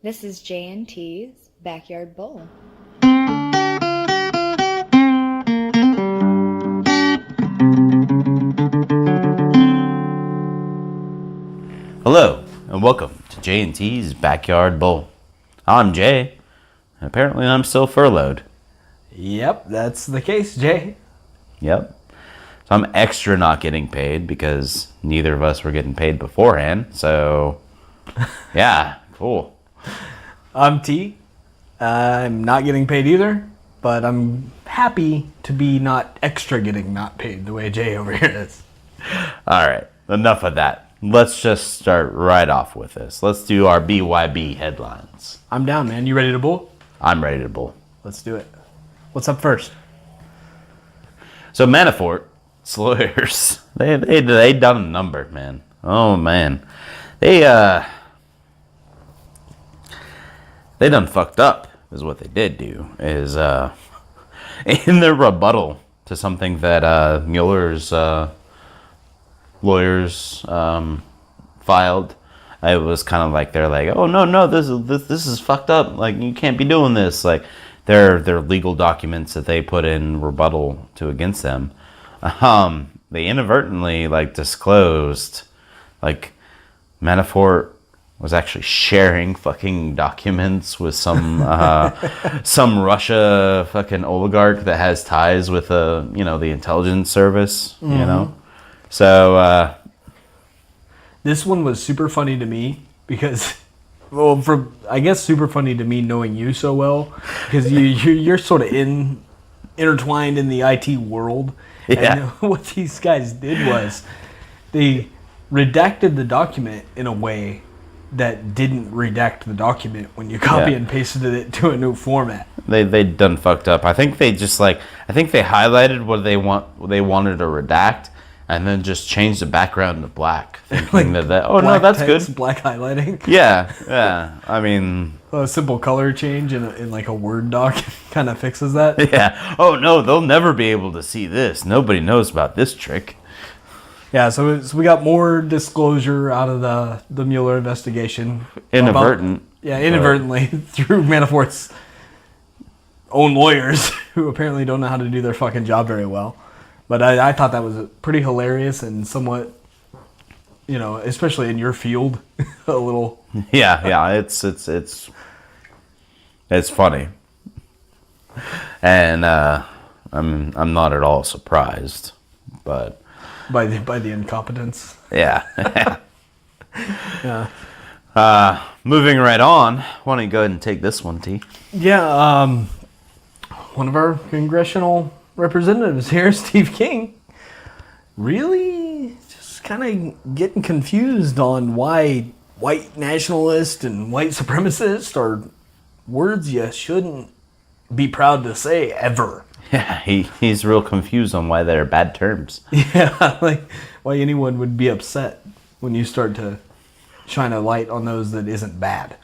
This is J&T's Backyard Bowl. Hello, and welcome to J&T's Backyard Bowl. I'm Jay, and apparently I'm still furloughed. Yep, that's the case, Jay. Yep. So I'm extra not getting paid because neither of us were getting paid beforehand. So, yeah, cool. I'm T. I'm not getting paid either, but I'm happy to be not extra getting not paid the way Jay over here is. All right, enough of that. Let's just start right off with this. Let's do our BYB headlines. I'm down, man. You ready to bowl? I'm ready to bowl. Let's do it. What's up first? So Manafort's lawyers, they done a number, man. Oh man, they done fucked up. Is what they did do. Is in their rebuttal to something that Mueller's lawyers filed. It was kind of like they're like, oh no, this is fucked up. Like you can't be doing this. Like their legal documents that they put in rebuttal to against them. They inadvertently like disclosed like Manafort was actually sharing fucking documents with some Russia fucking oligarch that has ties with the intelligence service. Mm-hmm. So This one was super funny to me because, well, I guess super funny to me knowing you so well because you're sort of intertwined in the IT world. Yeah. And what these guys did was they redacted the document in a way that didn't redact the document when you copy and pasted it to a new format. They done fucked up. I think they highlighted what they wanted to redact, and then just changed the background to black, thinking like that's text, good. Black highlighting. Yeah. I mean, A simple color change in like a Word doc kind of fixes that. yeah. Oh no, they'll never be able to see this. Nobody knows about this trick. Yeah, so we got more disclosure out of the Mueller investigation. Inadvertently through Manafort's own lawyers, who apparently don't know how to do their fucking job very well. But I thought that was pretty hilarious and somewhat, especially in your field, a little. Yeah. It's funny, and I'm not at all surprised, but. By the incompetence. Yeah. Yeah. Moving right on. Why don't you go ahead and take this one, T? Yeah. One of our congressional representatives here, Steve King, really just kind of getting confused on why white nationalist and white supremacist are words you shouldn't be proud to say ever. Yeah, he's real confused on why they're bad terms. Yeah, like why anyone would be upset when you start to shine a light on those that isn't bad.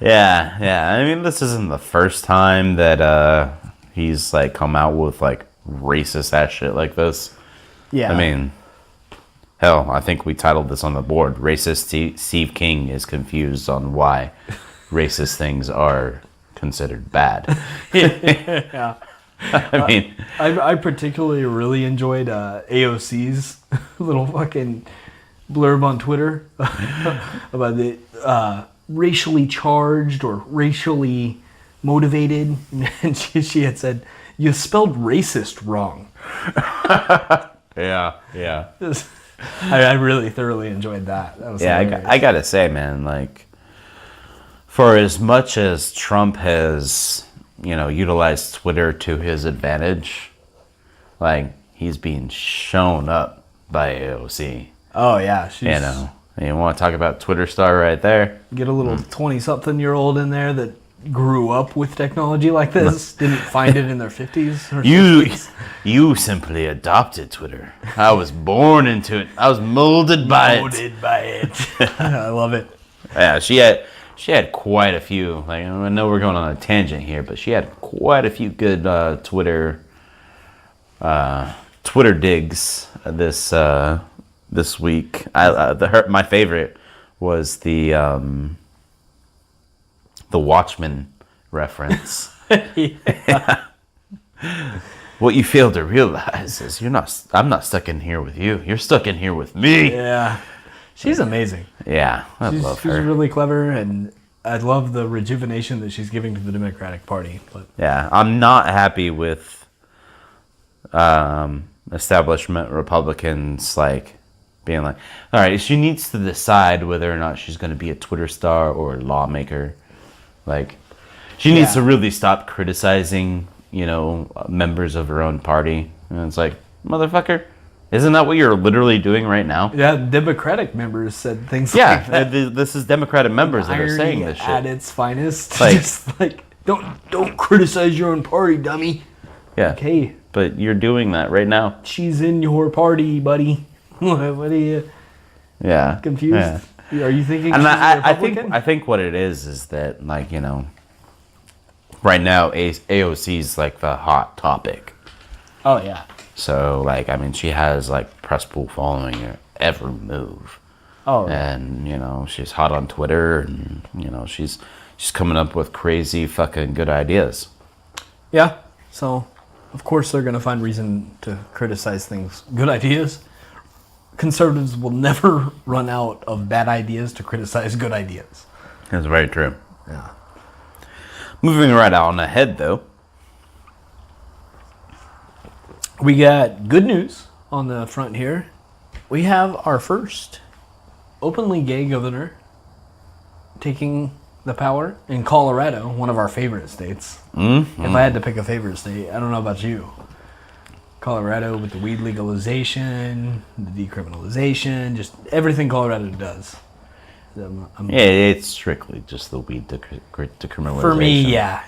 Yeah. I mean, this isn't the first time that he's like come out with like racist ass shit like this. Yeah. I mean, hell, I think we titled this on the board. Racist Steve King is confused on why racist things are considered bad. Yeah. I mean, I particularly really enjoyed AOC's little fucking blurb on Twitter about the racially charged or racially motivated, and she had said, "You spelled racist wrong." yeah. I really thoroughly enjoyed that. That was hilarious. I gotta say, man, like, for as much as Trump has, utilized Twitter to his advantage, like, he's being shown up by AOC. Oh yeah, she's, you want to talk about Twitter star right there? Get a little 20-something-year-old in there that grew up with technology like this, didn't find it in their 50s or 60s. You simply adopted Twitter. I was born into it. I was molded by it. I love it. Yeah, she had quite a few. Like, I know we're going on a tangent here, but she had quite a few good Twitter digs this week. My favorite was the the Watchmen reference. What you fail to realize is I'm not stuck in here with you. You're stuck in here with me. Yeah. She's amazing. Yeah, I love her. She's really clever, and I love the rejuvenation that she's giving to the Democratic Party. But yeah, I'm not happy with establishment Republicans like being like, all right, she needs to decide whether or not she's going to be a Twitter star or a lawmaker. Like, she needs to really stop criticizing, members of her own party. And it's like, motherfucker, isn't that what you're literally doing right now? Yeah, Democratic members said things like that. Yeah, this is Democratic members that are saying this shit. At its finest. Just like, don't criticize your own party, dummy. Yeah. Okay. But you're doing that right now. She's in your party, buddy. What are you? Yeah. Confused? Yeah. Are you thinking and she's a Republican? I think what it is that, like, right now AOC's like the hot topic. Oh yeah. So, like, I mean, she has like press pool following her every move. Oh. Right. And she's hot on Twitter, and she's coming up with crazy fucking good ideas. Yeah. So, of course, they're gonna find reason to criticize things. Good ideas. Conservatives will never run out of bad ideas to criticize good ideas. That's very true. Yeah. Moving right on ahead, though. We got good news on the front here. We have our first openly gay governor taking the power in Colorado, one of our favorite states. Mm-hmm. If I had to pick a favorite state, I don't know about you. Colorado with the weed legalization, the decriminalization, just everything Colorado does. It's strictly just the weed decriminalization. For me, yeah,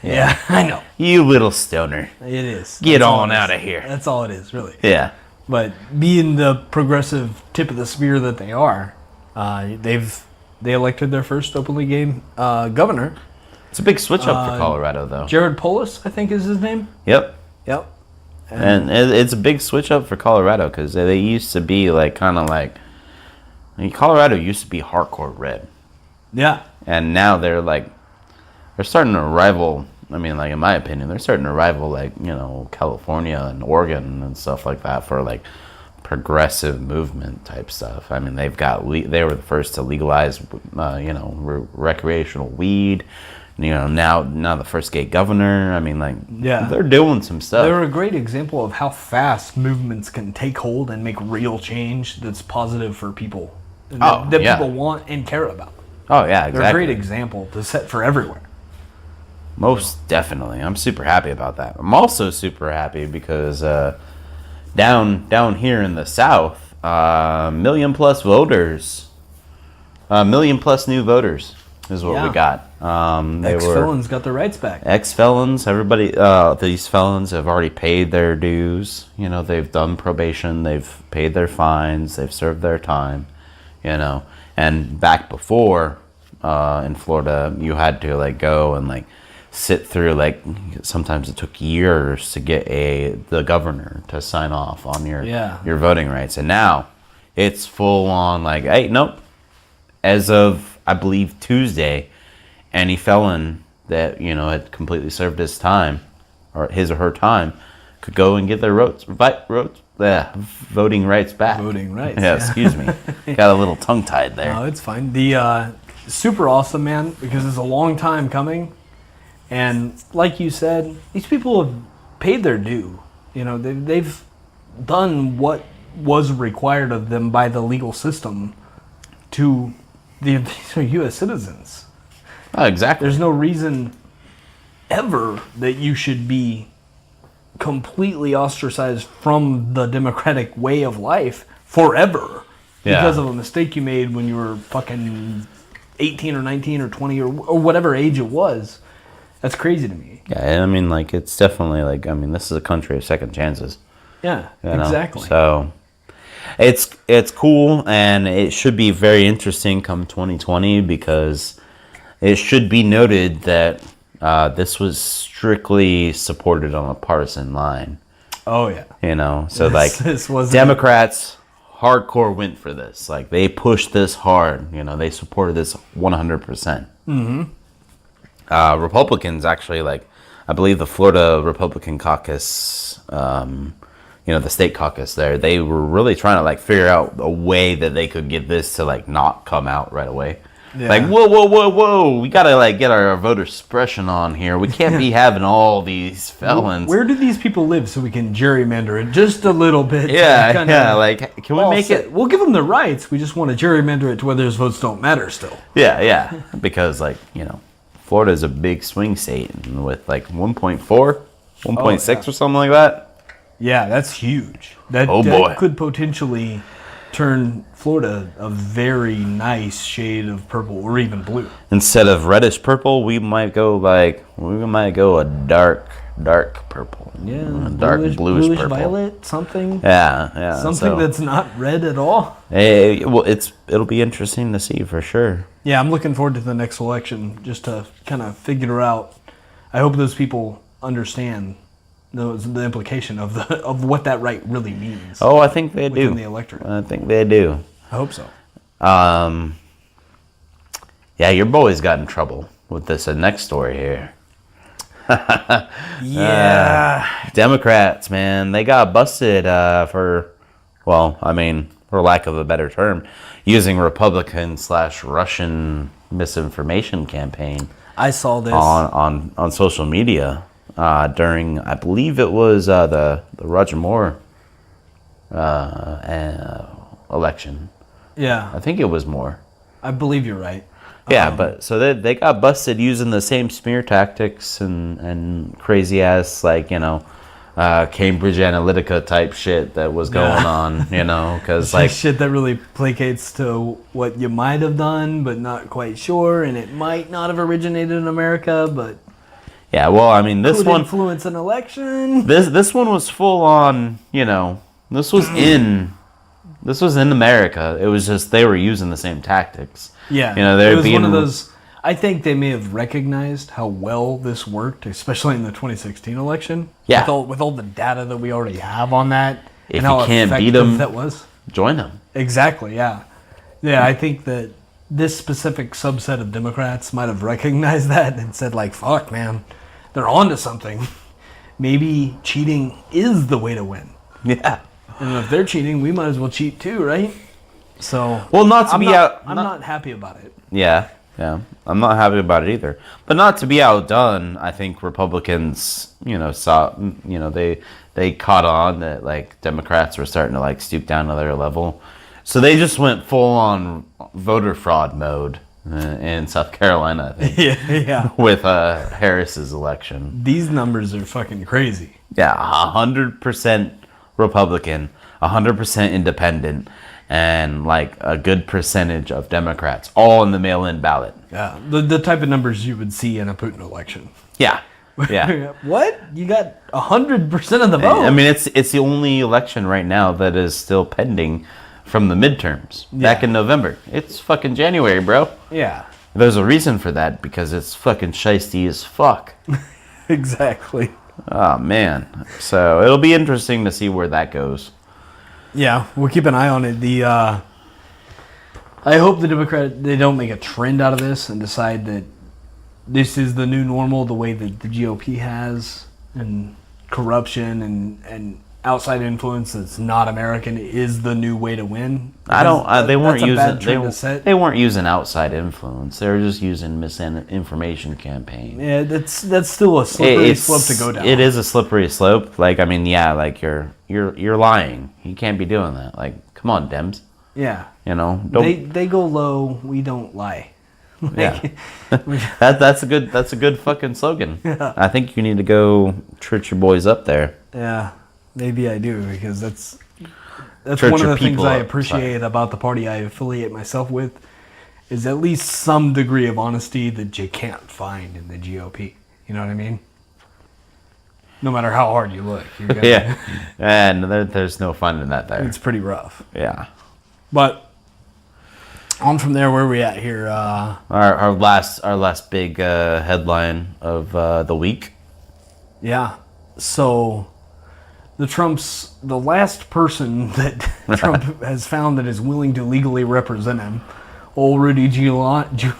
I know. You little stoner. It is. Get on out of here. That's all it is, really. Yeah. But being the progressive tip of the spear that they are, they elected their first openly gay governor. It's a big switch up for Colorado, though. Jared Polis, I think is his name. Yep. And it's a big switch up for Colorado because they used to be like kind of like. I mean, Colorado used to be hardcore red. Yeah. And now they're starting to rival. I mean, like, in my opinion, they're starting to rival, like, California and Oregon and stuff like that for, like, progressive movement type stuff. I mean, they were the first to legalize, recreational weed. Now the first gay governor. I mean, like, they're doing some stuff. They're a great example of how fast movements can take hold and make real change that's positive for people. That people want and care about. Oh, yeah, exactly. They're a great example to set for everywhere. Most definitely. I'm super happy about that. I'm also super happy because down here in the South, million plus voters, million plus new voters is what we got. Ex-felons got their rights back. Ex-felons, everybody, these felons have already paid their dues. They've done probation, they've paid their fines, they've served their time, And back before, in Florida, you had to, like, go and, like, sit through, like, sometimes it took years to get the governor to sign off on your voting rights. And now it's full on, like, hey, nope. As of, I believe, Tuesday, any felon that, had completely served his time, or his or her time, could go and get their voting rights back. Voting rights. Yeah, excuse me. Got a little tongue-tied there. No, it's fine. The super awesome, man, because it's a long time coming. And like you said, these people have paid their due. They've done what was required of them by the legal system to these are U.S. citizens. Oh, exactly. There's no reason ever that you should be completely ostracized from the democratic way of life forever because of a mistake you made when you were fucking 18 or 19 or 20 or whatever age it was. That's crazy to me. Yeah, I mean, like, it's definitely, like, I mean, this is a country of second chances. Yeah, exactly. So it's cool, and it should be very interesting come 2020 because it should be noted that this was strictly supported on a partisan line. Oh, yeah. So this Democrats hardcore went for this. Like, they pushed this hard. They supported this 100%. Mm-hmm. Republicans actually, like, I believe the Florida Republican caucus, the state caucus there, they were really trying to like figure out a way that they could get this to like not come out right away. Yeah. Like, whoa, we gotta like get our voter suppression on here. We can't be having all these felons. Where do these people live so we can gerrymander it just a little bit? Yeah, like, can we make it? We'll give them the rights. We just want to gerrymander it to where those votes don't matter still. Yeah, because like, Florida is a big swing state and with like 1.4, 1.6 or something like that. Yeah, that's huge. That could potentially turn Florida a very nice shade of purple or even blue. Instead of reddish purple, we might go a dark purple. Yeah, bluish purple. Violet, something. Yeah. Something that's not red at all. It'll be interesting to see for sure. Yeah, I'm looking forward to the next election just to kind of figure out. I hope those people understand the implication of what that right really means. Oh, I think they do. Within the electorate. I think they do. I hope so. Yeah, your boy's got in trouble with this next story here. Yeah. Democrats, man, they got busted for lack of a better term, using Republican/Russian misinformation campaign. I saw this on social media during, I believe it was the Roger Moore election. Yeah, I think it was Moore. I believe you're right. Yeah, but so they got busted using the same smear tactics and crazy ass Cambridge Analytica type shit that was going on, because like shit that really placates to what you might have done, but not quite sure, and it might not have originated in America, but yeah. Well, I mean, this could one influence an election. This one was full on. This was in America. It was just they were using the same tactics. Yeah, it was one of those. I think they may have recognized how well this worked, especially in the 2016 election. Yeah. With all the data that we already have on that, if and how you can't beat effective them, that was. Join them. Exactly. Yeah. Yeah, I think that this specific subset of Democrats might have recognized that and said, like, "Fuck, man, they're onto something. Maybe cheating is the way to win." Yeah. And if they're cheating, we might as well cheat too, right? So. Well, I'm not happy about it. Yeah. Yeah, I'm not happy about it either. But not to be outdone, I think Republicans, saw, they caught on that like Democrats were starting to like stoop down to their level, so they just went full on voter fraud mode in South Carolina. I think, yeah, with Harris's election. These numbers are fucking crazy. Yeah, 100% Republican, 100% independent. And like a good percentage of Democrats, all in the mail-in ballot. Yeah, the type of numbers you would see in a Putin election. Yeah. What? You got 100% of the vote? I mean, it's the only election right now that is still pending from the midterms back in November. It's fucking January, bro. Yeah. There's a reason for that because it's fucking shiesty as fuck. Exactly. Oh man. So it'll be interesting to see where that goes. Yeah, we'll keep an eye on it. I hope the they don't make a trend out of this and decide that this is the new normal, the way that the GOP has, and corruption and outside influence that's not American is the new way to win. They weren't using outside influence. They were just using misinformation campaign. Yeah, that's still a slippery slope to go down. It is a slippery slope. Like, I mean, yeah, like you're lying. You can't be doing that. Like, come on, Dems. Yeah. They go low. We don't lie. Yeah. that's a good fucking slogan. Yeah. I think you need to go church your boys up there. Yeah. Maybe I do, because that's one of the things I appreciate about the party I affiliate myself with, is at least some degree of honesty that you can't find in the GOP. You know what I mean? No matter how hard you look. Yeah, and there's no fun in that there. It's pretty rough. Yeah. But on from there, where are we at here? Our last big headline of the week. Yeah. So the last person that Trump has found that is willing to legally represent him, old Rudy Giuliani,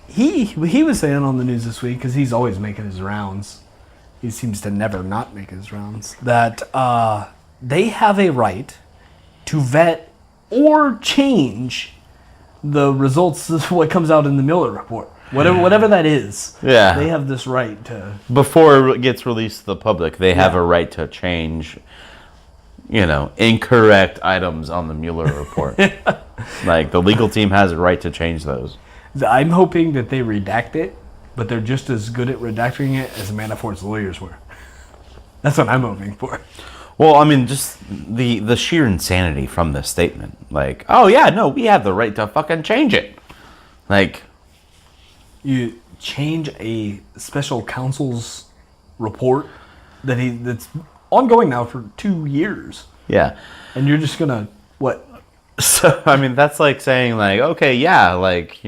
He was saying on the news this week, because he's always making his rounds. He seems to never not make his rounds. That they have a right to vet or change the results of what comes out in the Mueller report. Whatever that is. Yeah. They have this right to... Before it gets released to the public, they have a right to change, incorrect items on the Mueller report. Like, the legal team has a right to change those. I'm hoping that they redact it, but they're just as good at redacting it as Manafort's lawyers were. That's what I'm hoping for. Well, I mean, just the sheer insanity from this statement. Like, oh yeah, no, we have the right to fucking change it. Like, you change a special counsel's report that's ongoing now for 2 years. Yeah. And you're just gonna, what? So, I mean, that's like saying, like, okay, yeah, like,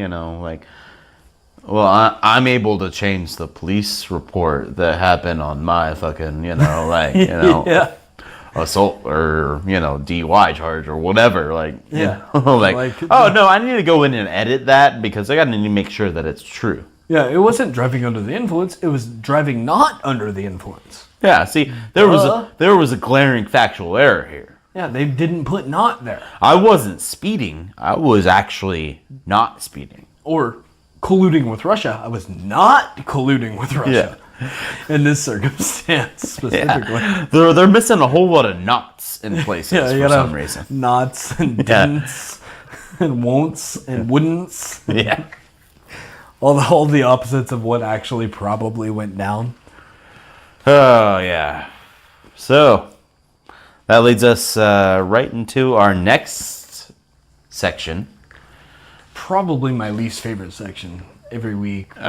well, I'm able to change the police report that happened on my fucking, Yeah. assault or, DUI charge or whatever. Like, Yeah. oh, no, I need to go in and edit that because I got to make sure that it's true. Yeah, it wasn't driving under the influence. It was driving not under the influence. Yeah, see, there was a glaring factual error here. Yeah, they didn't put not there. I wasn't speeding. I was actually not speeding. Or colluding with Russia. I was not colluding with Russia. Yeah. In this circumstance, specifically. Yeah. They're missing a whole lot of knots in places for some reason. Knots and didn'ts and won'ts and wouldn'ts. Yeah. All the opposites of what actually probably went down. Oh, yeah. So, that leads us right into our next section. Probably my least favorite section every week. We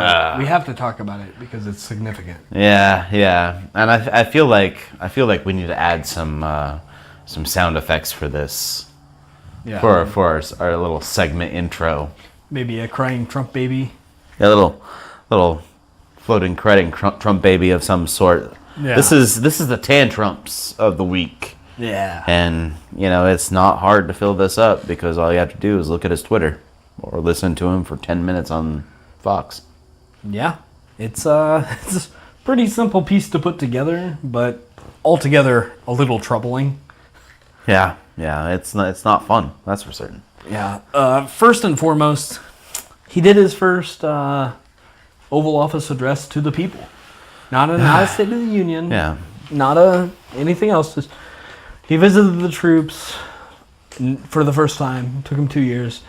have to talk about it because it's significant. Yeah. And I feel like we need to add some sound effects for this. Yeah. For our little segment intro. Maybe a crying Trump baby. Yeah, little floating crying Trump baby of some sort. Yeah. This is the TanTrumps of the week. Yeah. And, it's not hard to fill this up because all you have to do is look at his Twitter or listen to him for 10 minutes on Fox. Yeah. It's a pretty simple piece to put together, but altogether a little troubling. Yeah. It's not fun. That's for certain. Yeah. First and foremost, he did his first Oval Office address to the people. Not a State of the Union. Yeah. Not anything else. Just, he visited the troops for the first time. It took him 2 years.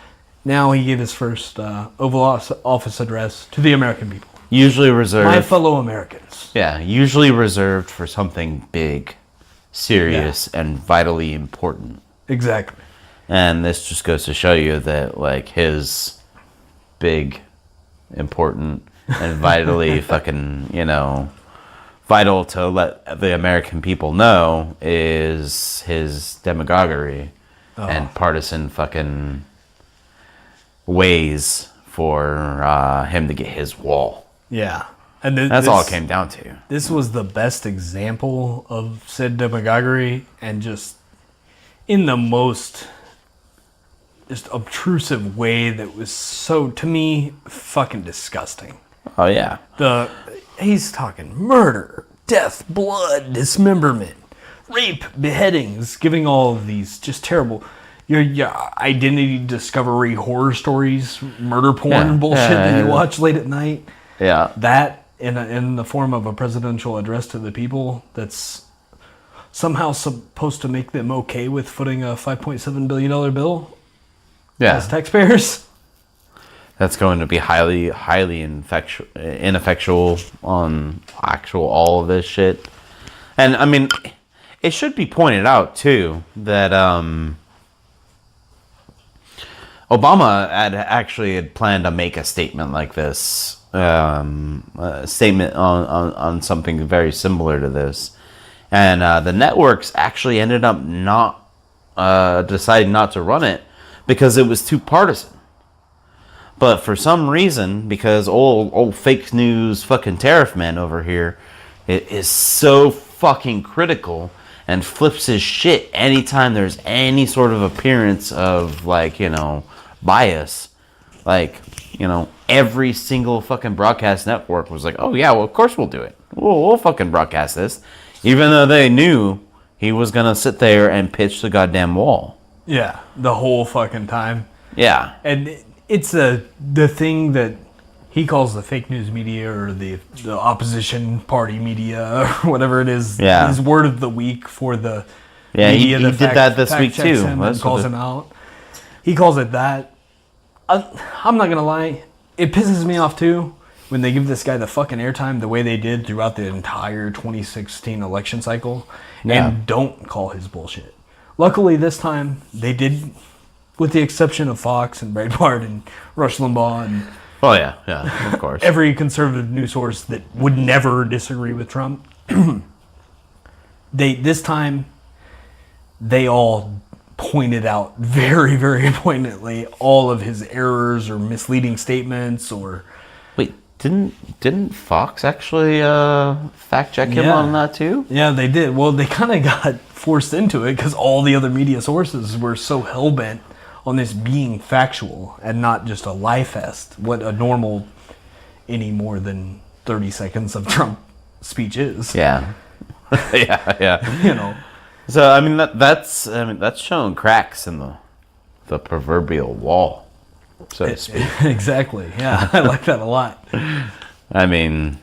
Now he gave his first Oval Office address to the American people. Usually reserved. My fellow Americans. Yeah, usually reserved for something big, serious, and vitally important. Exactly. And this just goes to show you that, like, his big, important, and vitally fucking, vital to let the American people know is his demagoguery and partisan fucking ways for him to get his wall. Yeah. And that's all it came down to. This was the best example of said demagoguery, and just in the most just obtrusive way that was so, to me, fucking disgusting. Oh, yeah. He's talking murder, death, blood, dismemberment, rape, beheadings, giving all of these just terrible... Your identity discovery horror stories, murder porn bullshit that you watch late at night. Yeah. That in the form of a presidential address to the people that's somehow supposed to make them okay with footing a $5.7 billion bill as taxpayers. That's going to be highly ineffectual on actual all of this shit. And, I mean, it should be pointed out, too, that... Obama had planned to make a statement like this, a statement on something very similar to this, and the networks actually ended up not deciding not to run it because it was too partisan. But for some reason, because old fake news fucking tariff man over here, it is so fucking critical and flips his shit anytime there's any sort of appearance of, like, bias, like, every single fucking broadcast network was like, oh yeah, well, of course we'll do it. We'll fucking broadcast this. Even though they knew he was going to sit there and pitch the goddamn wall. Yeah, the whole fucking time. Yeah. And it's the thing that he calls the fake news media or the opposition party media or whatever it is. Yeah. His word of the week for the media. He did that this week too. And calls him out. He calls it that. I'm not going to lie. It pisses me off too when they give this guy the fucking airtime the way they did throughout the entire 2016 election cycle and don't call his bullshit. Luckily this time they did, with the exception of Fox and Breitbart and Rush Limbaugh and of course. every conservative news source that would never disagree with Trump. This time they all pointed out very, very poignantly all of his errors or misleading statements or... Wait, didn't Fox actually fact check him on that too? Yeah, they did. Well, they kind of got forced into it because all the other media sources were so hell-bent on this being factual and not just a lie fest. What a normal, any more than 30 seconds of Trump speech is. Yeah. Yeah. So I mean that's showing cracks in the proverbial wall, so to speak. Exactly. Yeah, I like that a lot. I mean,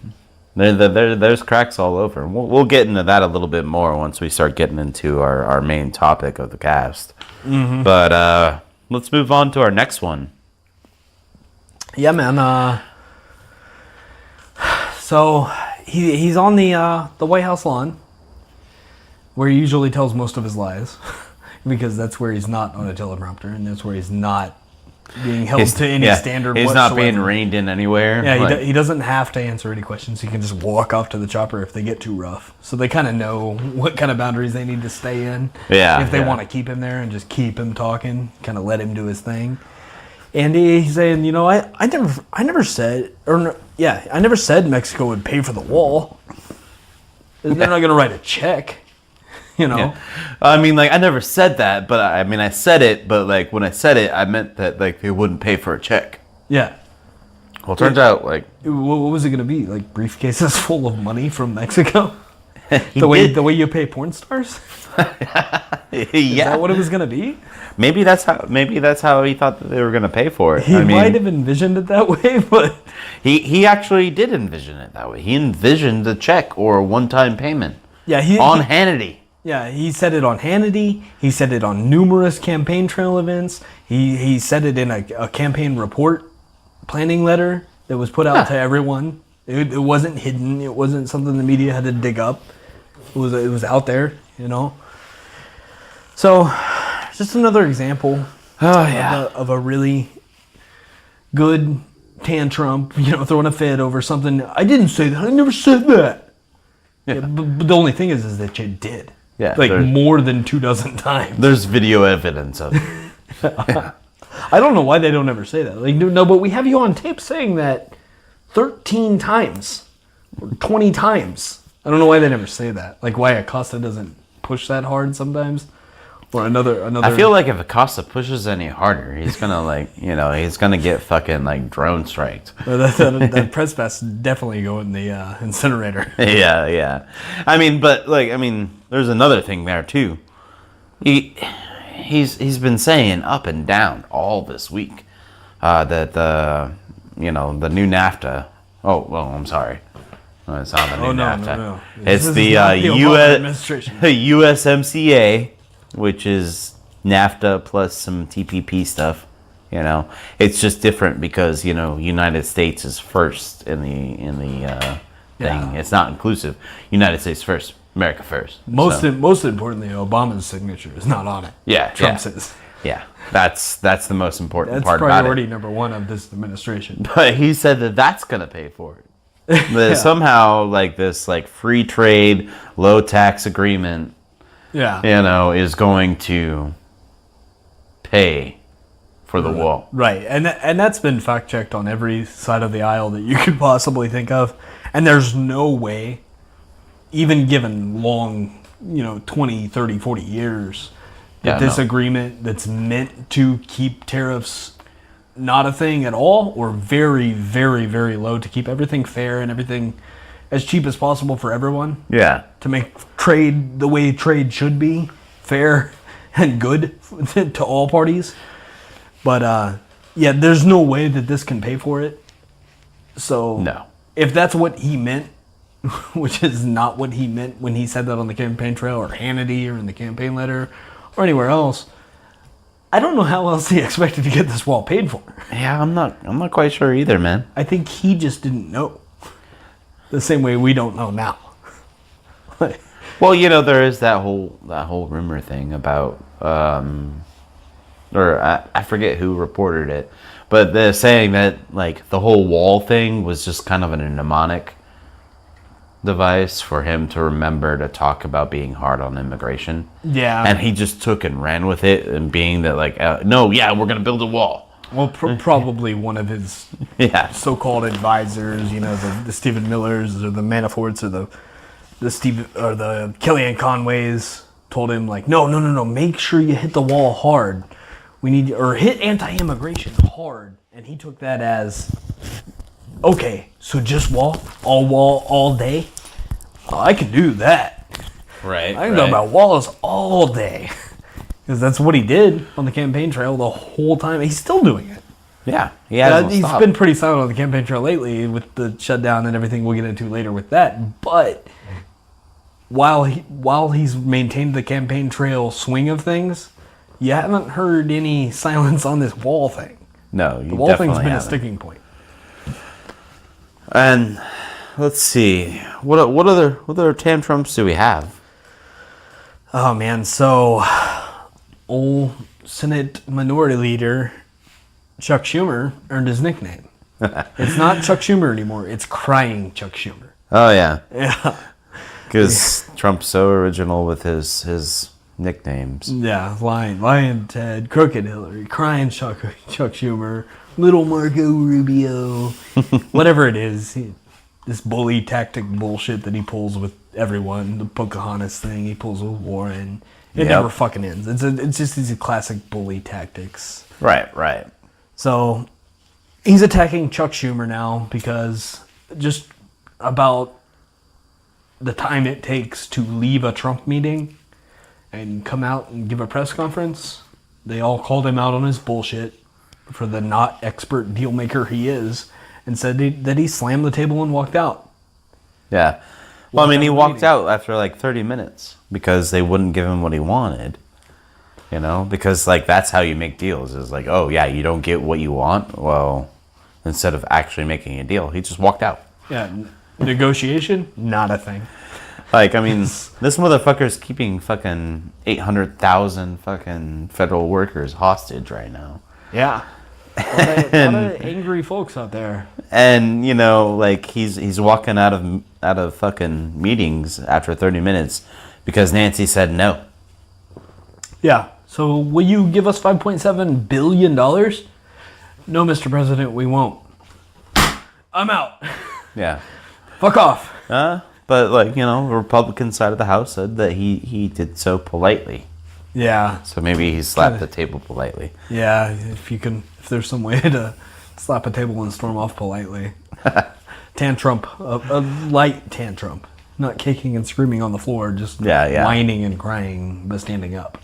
there's cracks all over. We'll get into that a little bit more once we start getting into our main topic of the cast. Mm-hmm. But let's move on to our next one. Yeah, man. So he's on the White House lawn, where he usually tells most of his lies, because that's where he's not on a teleprompter, and that's where he's not being held to any standard He's whatsoever. not being reined in anywhere. Yeah, he doesn't have to answer any questions. He can just walk off to the chopper if they get too rough. So they kind of know what kind of boundaries they need to stay in. Yeah. If they want to keep him there and just keep him talking, kind of let him do his thing. And he's saying, I never said Mexico would pay for the wall. They're not going to write a check. Yeah. I mean, I never said that, but I said it, but when I said it, I meant that they wouldn't pay for a check. Yeah. Well, it turns out what was it going to be? Briefcases full of money from Mexico? The way you pay porn stars? Is that what it was going to be? Maybe that's how he thought that they were going to pay for it. He might have envisioned it that way, but he actually did envision it that way. He envisioned a check or a one-time payment. Yeah, on Hannity. Yeah, he said it on Hannity. He said it on numerous campaign trail events. He said it in a campaign report planning letter that was put out to everyone. It wasn't hidden. It wasn't something the media had to dig up. It was out there, So, just another example of a really good TanTrump, throwing a fit over something. I didn't say that. I never said that. Yeah, but the only thing is that you did. Yeah, more than 24 times. There's video evidence of it. Yeah. I don't know why they don't ever say that. No, but we have you on tape saying that 13 times or 20 times. I don't know why they never say that. Why Acosta doesn't push that hard sometimes. Or another. I feel like if Acosta pushes any harder, he's gonna he's gonna get fucking drone striked. That press pass definitely go in the incinerator. Yeah. I mean, there's another thing there too. He's been saying up and down all this week that the new NAFTA. Oh well, I'm sorry. No, it's not the new NAFTA. No. It's the USMCA. Which is NAFTA plus some TPP stuff, It's just different because United States is first in the thing. It's not inclusive. United States first, America first. Most importantly, Obama's signature is not on it. Yeah, Trump's is. Yeah, that's the most important part about it. That's priority number one of this administration. But he said that's going to pay for it. Somehow, this free trade, low tax agreement. Yeah. Is going to pay for the wall. Right. And that's been fact checked on every side of the aisle that you could possibly think of. And there's no way, even given long, 20, 30, 40 years, that this agreement that's meant to keep tariffs not a thing at all, or very, very, very low to keep everything fair and everything as cheap as possible for everyone. Yeah. To make trade the way trade should be, fair and good to all parties. But yeah, there's no way that this can pay for it. So No. If that's what he meant, which is not what he meant when he said that on the campaign trail or Hannity or in the campaign letter or anywhere else, I don't know how else he expected to get this wall paid for. Yeah, I'm not quite sure either, man. I think he just didn't know. The same way we don't know now. Well, there is that whole rumor thing about or I forget who reported it, but they're saying that like the whole wall thing was just kind of a mnemonic device for him to remember to talk about being hard on immigration. Yeah. And he just took and ran with it, and being that like, no, yeah, we're gonna build a wall. Well, probably one of his so-called advisors, the Stephen Millers or the Manaforts or the Kellyanne Conways told him like, no, make sure you hit the wall hard. Or hit anti-immigration hard. And he took that as, okay, so just wall all day? Oh, I can do that. Right. I can talk about walls all day. Because that's what he did on the campaign trail the whole time. He's still doing it. Yeah, he hasn't He's stopped. been pretty silent on the campaign trail lately with the shutdown and everything we'll get into later with that. But while he's maintained the campaign trail swing of things, you haven't heard any silence on this wall thing. No, you The wall definitely thing's been haven't. a sticking point. And let's see, what other TanTrumps do we have? Oh man, so old Senate Minority Leader Chuck Schumer earned his nickname. It's not Chuck Schumer anymore. It's Crying Chuck Schumer. Oh yeah, Yeah. because Trump's so original with his nicknames. Yeah, Lion Ted, Crooked Hillary, Crying Chuck Schumer, Little Marco Rubio, whatever it is. This bully tactic bullshit that he pulls with everyone, the Pocahontas thing he pulls with Warren. It never fucking ends. It's just these classic bully tactics. Right. So he's attacking Chuck Schumer now because just about the time it takes to leave a Trump meeting and come out and give a press conference, they all called him out on his bullshit for the not expert deal maker he is, and said that he slammed the table and walked out. Yeah. Well, I mean, he walked out after like 30 minutes because they wouldn't give him what he wanted. Because like that's how you make deals. Is like, oh yeah, you don't get what you want. Well, instead of actually making a deal, he just walked out. Yeah, negotiation, not a thing. Like, I mean, this motherfucker's keeping fucking 800,000 fucking federal workers hostage right now. Yeah. A lot of angry folks out there. And, like he's walking out of fucking meetings after 30 minutes because Nancy said no. Yeah. So will you give us $5.7 billion? No, Mr. President, we won't. I'm out. Yeah. Fuck off. But like, the Republican side of the House said that he did so politely. Yeah. So maybe he slapped the table politely. Yeah, if there's some way to slap a table and storm off politely. Tantrum, a light tantrum. Not kicking and screaming on the floor, just whining and crying, but standing up.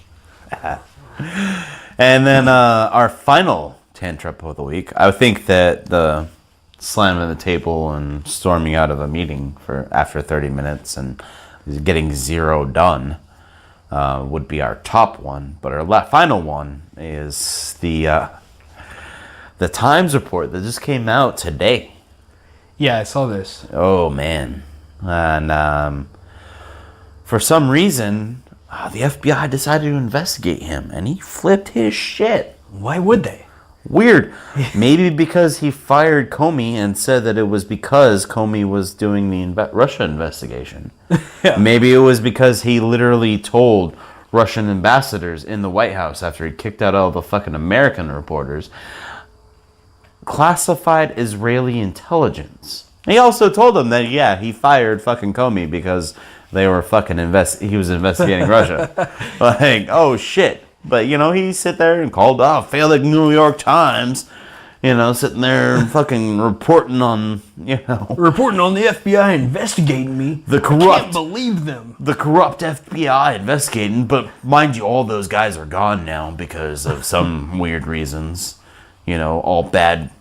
And then our final tantrum of the week, I think that the slamming the table and storming out of a meeting after 30 minutes and getting zero done would be our top one. But our final one is the Times report that just came out today. Yeah, I saw this. Oh man. And for some reason the FBI decided to investigate him, and he flipped his shit. Why would they? Weird. Maybe because he fired Comey and said that it was because Comey was doing the Russia investigation. Yeah. Maybe it was because he literally told Russian ambassadors in the White House after he kicked out all the fucking American reporters, classified Israeli intelligence. He also told them that, he fired fucking Comey because they were fucking he was investigating Russia. Like, oh shit. But, he sit there and called off, failed the New York Times. sitting there and fucking reporting on, Reporting on the FBI investigating me. The corrupt. I can't believe them. The corrupt FBI investigating, but mind you, all those guys are gone now because of some weird reasons. All bad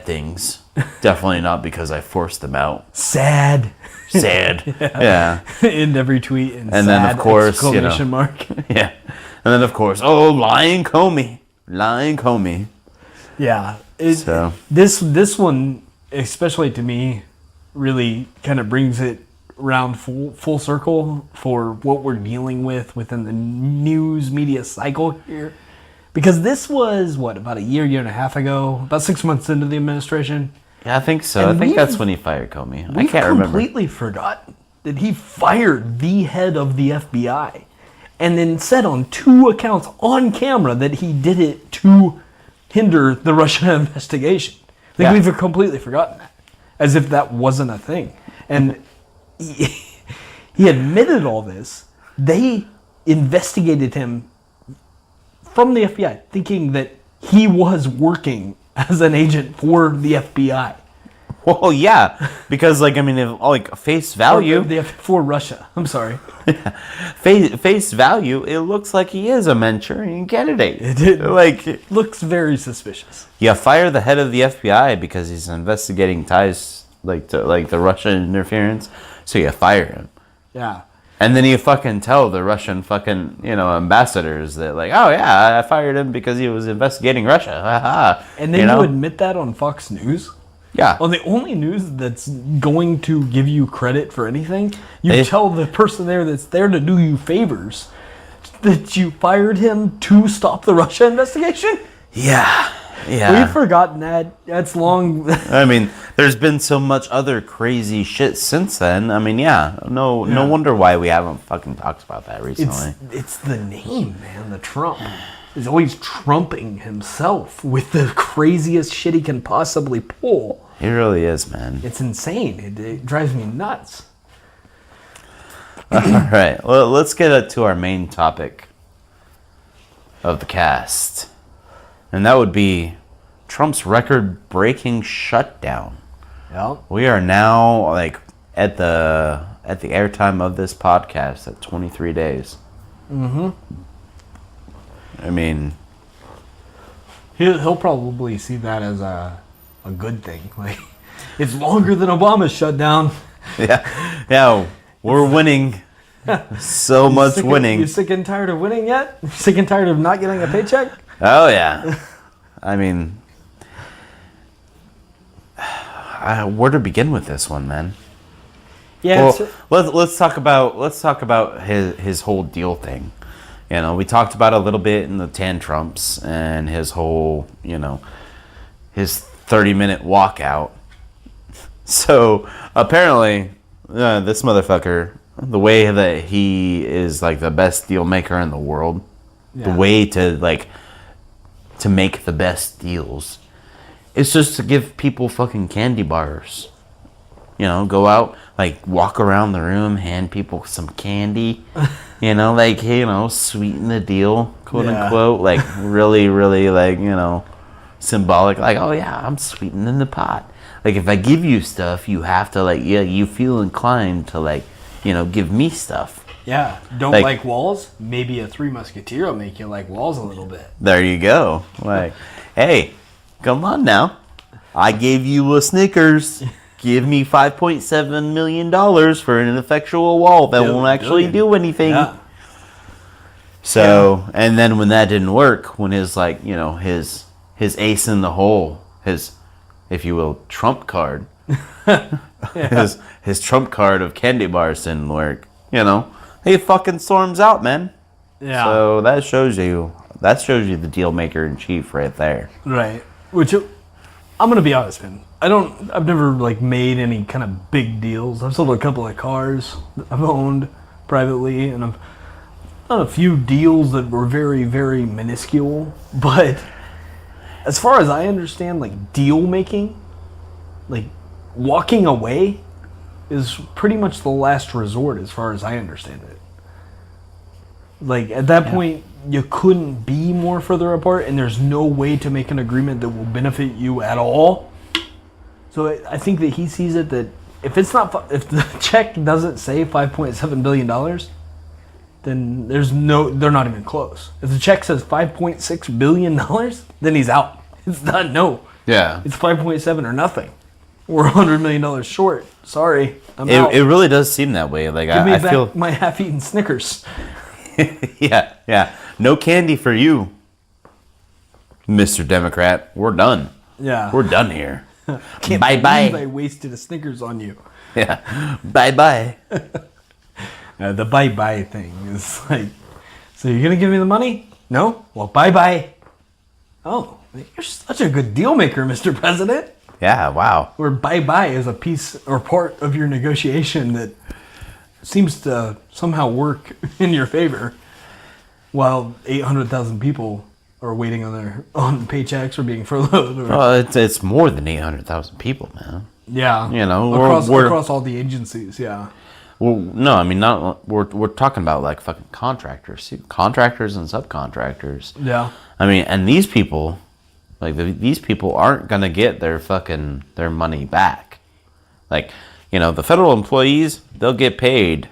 things. Definitely not because I forced them out. Sad. Yeah. In every tweet. And then, sad, of course, exclamation mark. Yeah. And then, of course, lying Comey. Yeah. So This one, especially to me, really kind of brings it around full circle for what we're dealing with within the news media cycle here. Because this was, about a year and a half ago, about 6 months into the administration. Yeah, I think so. I think that's when he fired Comey. I can't remember. We completely forgot that he fired the head of the FBI and then said on 2 accounts on camera that he did it to hinder the Russian investigation. We've completely forgotten that, as if that wasn't a thing. And he admitted all this. They investigated him from the FBI, thinking that he was working as an agent for the FBI. Well, yeah, because face value For Russia. I'm sorry. face value, it looks like he is a Manchurian candidate. It looks very suspicious. You fire the head of the FBI because he's investigating ties to the Russian interference, so you fire him. Yeah. And then you fucking tell the Russian ambassadors that oh yeah, I fired him because he was investigating Russia. And then you admit that on Fox News? Yeah. On the only news that's going to give you credit for anything, you tell the person there that's there to do you favors that you fired him to stop the Russia investigation? Yeah. Yeah. We've forgotten that. That's long. There's been so much other crazy shit since then. No wonder why we haven't fucking talked about that recently. It's the name, man. The Trump is always trumping himself with the craziest shit he can possibly pull. He really is, man. It's insane. It drives me nuts. All right. Well, let's get to our main topic of the cast. And that would be Trump's record-breaking shutdown. Yeah. We are now at the airtime of this podcast at 23 days. Mm-hmm. He'll probably see that as a good thing. It's longer than Obama's shutdown. Yeah. We're winning. So much winning. You sick and tired of winning yet? Sick and tired of not getting a paycheck? Oh yeah. Where to begin with this one, man? Yeah. Well, let's talk about his whole deal thing. We talked about a little bit in the TanTrumps and his whole, his 30-minute walkout. So apparently, this motherfucker, the way that he is the best deal maker in the world, the way to make the best deals, it's just to give people fucking candy bars. Go out, walk around the room, hand people some candy, sweeten the deal, quote unquote, really, really, symbolic, oh yeah, I'm sweetening the pot. If I give you stuff, you have to, you feel inclined to, give me stuff. Yeah, don't like walls? Maybe a Three Musketeer will make you like walls a little bit. There you go. Hey, come on now. I gave you a Snickers. Give me $5.7 million for an ineffectual wall that won't actually do anything. Yeah. So, and then when that didn't work, when his his ace in the hole, his, if you will, trump card, his trump card of candy bars didn't work, he fucking storms out, man. Yeah. So that shows you the deal maker in chief right there. Right. Which I'm gonna be honest, man. I've never made any kind of big deals. I've sold a couple of cars that I've owned privately, and I've done a few deals that were very, very minuscule. But as far as I understand, deal making, walking away is pretty much the last resort as far as I understand it. Like, at that point, you couldn't be more further apart, and there's no way to make an agreement that will benefit you at all. So I think that he sees it that if the check doesn't say $5.7 billion, then they're not even close. If the check says $5.6 billion, then he's out. It's not Yeah. It's 5.7 or nothing. We're $100 million short. Sorry, I'm out. It really does seem that way. Like Give me I back feel my half-eaten Snickers. yeah. No candy for you, Mr. Democrat. We're done. Yeah. We're done here. Can't Bye believe bye. I wasted a Snickers on you. Yeah. Bye bye. The bye-bye thing is like, so you're going to give me the money? No? Well, bye-bye. Oh, you're such a good deal maker, Mr. President. Yeah, wow. Where bye-bye is a piece or part of your negotiation that seems to somehow work in your favor, while 800,000 people are waiting on paychecks or being furloughed. It's more than 800,000 people, man. Yeah. You know, across all the agencies, yeah. Well, no, I mean, not we're talking about like fucking contractors and subcontractors. Yeah. I mean, and these people, like these people aren't gonna get their money back. Like, you know, the federal employees, they'll get paid.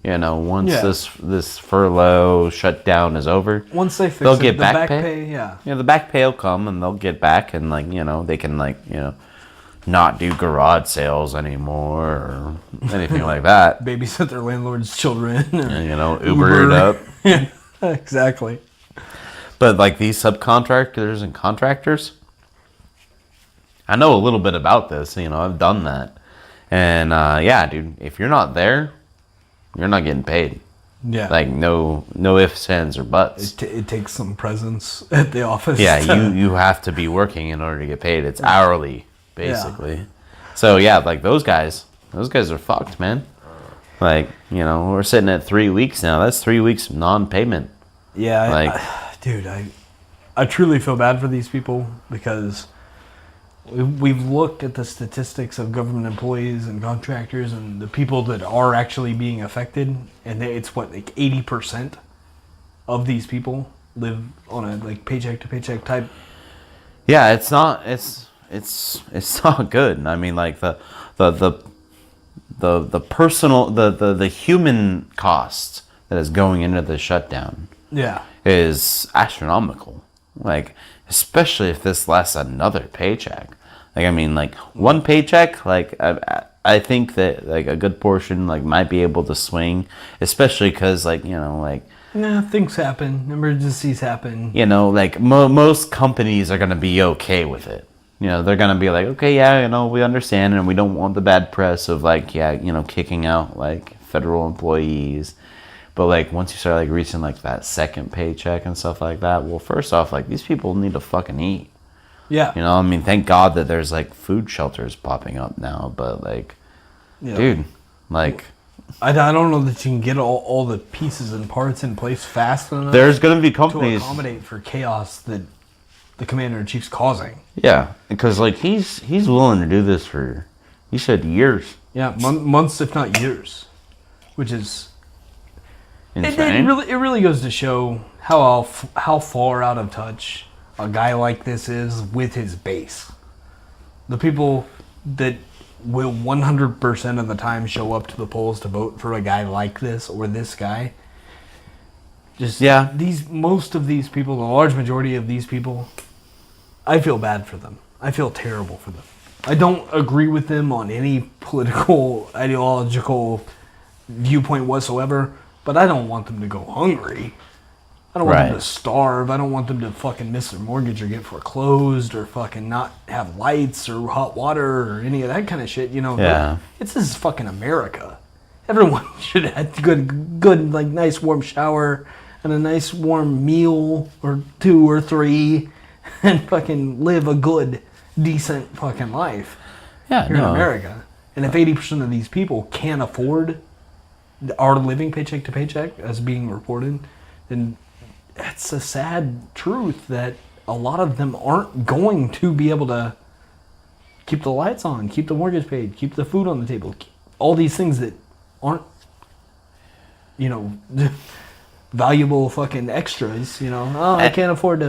You know, once this furlough shutdown is over, Once they fix they'll it, get the back pay. yeah. Yeah, the back pay will come and they'll get back, and like, you know, they can like, you know, not do garage sales anymore or anything like that. Babysit their landlord's children. And, you know, Uber it up. Yeah, exactly. But like these subcontractors and contractors, I know a little bit about this. You know, I've done that. And yeah, dude, if you're not there, you're not getting paid. Yeah. Like no ifs, ands, or buts. It takes some presence at the office. Yeah, you have to be working in order to get paid. It's hourly, basically. Yeah. So yeah, like those guys are fucked, man. Like, you know, we're sitting at 3 weeks now. That's 3 weeks of non-payment. Yeah, like, dude, I truly feel bad for these people because we've looked at the statistics of government employees and contractors and the people that are actually being affected, and it's what, like 80% of these people live on a like paycheck to paycheck type. Yeah, it's not not good. I mean, like the personal the human cost that is going into the shutdown. Yeah. Is astronomical. Like, especially if this lasts another paycheck. Like, I mean, like one paycheck, like I think that like a good portion like might be able to swing, especially because like, you know, like things happen, emergencies happen. You know, like most companies are gonna be okay with it. You know, they're gonna be like, okay, yeah, you know, we understand, and we don't want the bad press of like, yeah, you know, kicking out like federal employees. But like once you start like reaching like that second paycheck and stuff like that, well, first off, like these people need to fucking eat. Yeah. You know, I mean, thank God that there's like food shelters popping up now, but like, dude, like, I don't know that you can get all the pieces and parts in place fast enough. There's gonna be companies to accommodate for chaos that the commander in chief's causing. Yeah, because like he's willing to do this for, he said years. Yeah, months if not years, which is. Insane. It really goes to show how far out of touch a guy like this is with his base. The people that will 100% of the time show up to the polls to vote for a guy like this or this guy. Just most of these people, the large majority of these people, I feel bad for them. I feel terrible for them. I don't agree with them on any political, ideological viewpoint whatsoever. But I don't want them to go hungry. I don't want them to starve. I don't want them to fucking miss their mortgage or get foreclosed or fucking not have lights or hot water or any of that kind of shit. You know, this is fucking America. Everyone should have good, like nice warm shower and a nice warm meal or 2 or 3 and fucking live a good, decent fucking life here in America. And if 80% of these people can't afford are living paycheck to paycheck as being reported, then it's a sad truth that a lot of them aren't going to be able to keep the lights on, keep the mortgage paid, keep the food on the table, all these things that aren't, you know, valuable fucking extras, you know. Oh, I can't afford to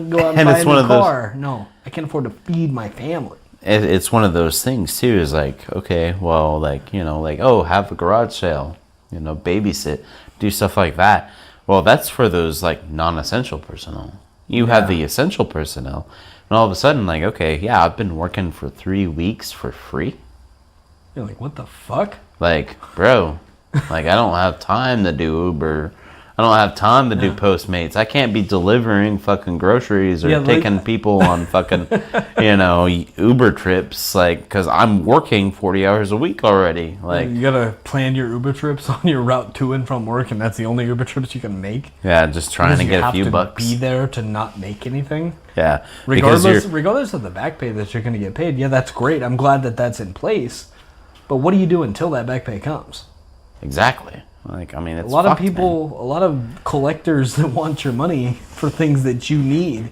go out and buy a new car. No, I can't afford to feed my family. It's one of those things too. Is like, okay, well, like, you know, like, oh, have a garage sale, you know, babysit, do stuff like that. Well, that's for those like non-essential personnel. You have the essential personnel, and all of a sudden, like, okay, yeah, I've been working for 3 weeks for free. You're like, what the fuck? Like, bro, like, I don't have time to do Uber. I don't have time to do Postmates. I can't be delivering fucking groceries or taking people on fucking, you know, Uber trips, like, because I'm working 40 hours a week already. Like, you gotta plan your Uber trips on your route to and from work, and that's the only Uber trips you can make. Yeah, just trying to get a few bucks. Be there to not make anything. Yeah, regardless of the back pay that you're gonna get paid. Yeah, that's great. I'm glad that that's in place. But what do you do until that back pay comes? Exactly. Like, I mean, it's a lot of people, man. A lot of collectors that want your money for things that you need.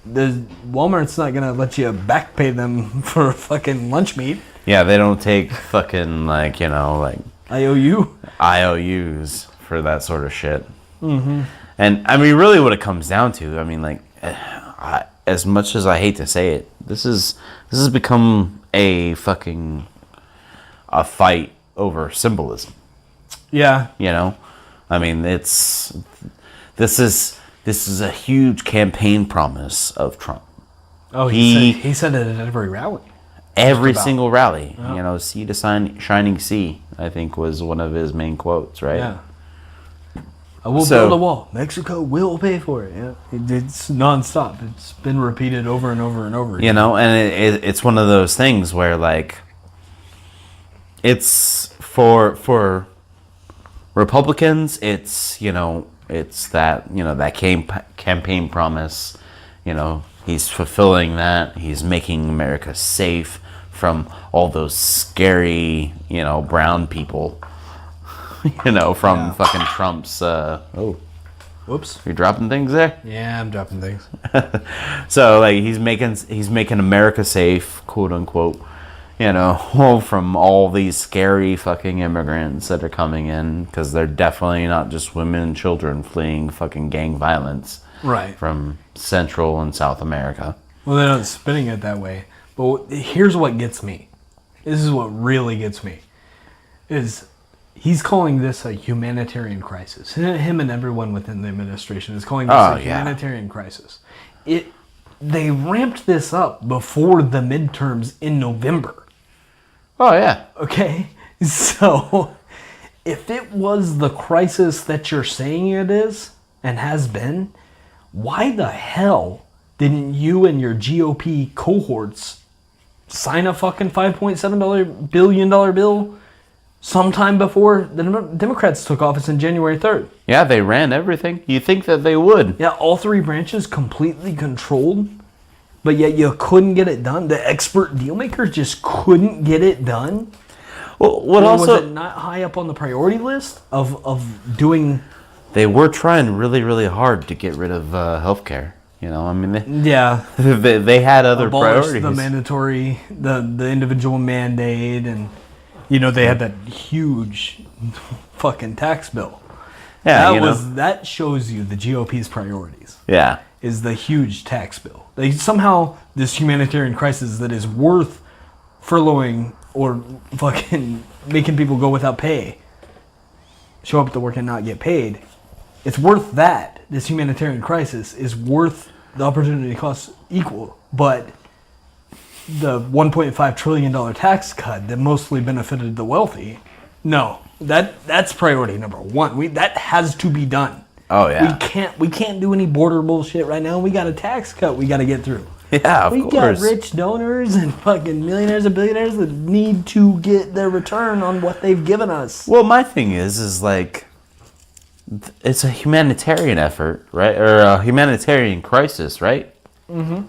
Walmart's not gonna let you back pay them for fucking lunch meat. Yeah, they don't take fucking, like, you know, like IOUs for that sort of shit. Mm-hmm. And I mean, really, what it comes down to, I mean, like, as much as I hate to say it, this has become a fight over symbolism. Yeah. You know, I mean, this is a huge campaign promise of Trump. Oh, he said it at every rally. Every single rally. Oh. You know, sea to shining sea, I think, was one of his main quotes, right? Yeah. I will build a wall. Mexico will pay for it. Yeah. It's nonstop. It's been repeated over and over and over again. You know, and it's one of those things where, like, it's for Republicans, it's, you know, it's that, you know, that campaign promise, you know, he's fulfilling that. He's making America safe from all those scary, you know, brown people, you know, from fucking Trump's, whoops. You're dropping things there? Yeah, I'm dropping things. So, like, he's making America safe, quote unquote. You know, from all these scary fucking immigrants that are coming in, because they're definitely not just women and children fleeing fucking gang violence, right, from Central and South America. Well, they're not spinning it that way. But here's what gets me. This is what really gets me. Is he's calling this a humanitarian crisis. Him and everyone within the administration is calling this a humanitarian crisis. They ramped this up before the midterms in November. Oh, yeah. Okay, so if it was the crisis that you're saying it is and has been, why the hell didn't you and your GOP cohorts sign a fucking $5.7 billion bill sometime before the Democrats took office on January 3rd? Yeah, they ran everything. You think that they would. Yeah, all three branches completely controlled. But yet you couldn't get it done. The expert deal makers just couldn't get it done. Well, was it not high up on the priority list of doing? They were trying really, really hard to get rid of healthcare. You know, I mean, they had other priorities. The mandatory, the individual mandate, and you know they had that huge fucking tax bill. Yeah, that shows you the GOP's priorities. Yeah, is the huge tax bill. They somehow, this humanitarian crisis that is worth furloughing or fucking making people go without pay, show up to work and not get paid. It's worth that. This humanitarian crisis is worth the opportunity cost equal. But the $1.5 trillion tax cut that mostly benefited the wealthy, no. That's priority number one. That has to be done. Oh yeah. We can't do any border bullshit right now. We got a tax cut we got to get through. Yeah, of course. We got rich donors and fucking millionaires and billionaires that need to get their return on what they've given us. Well, my thing is like, it's a humanitarian effort, right? Or a humanitarian crisis, right? Mm-hmm.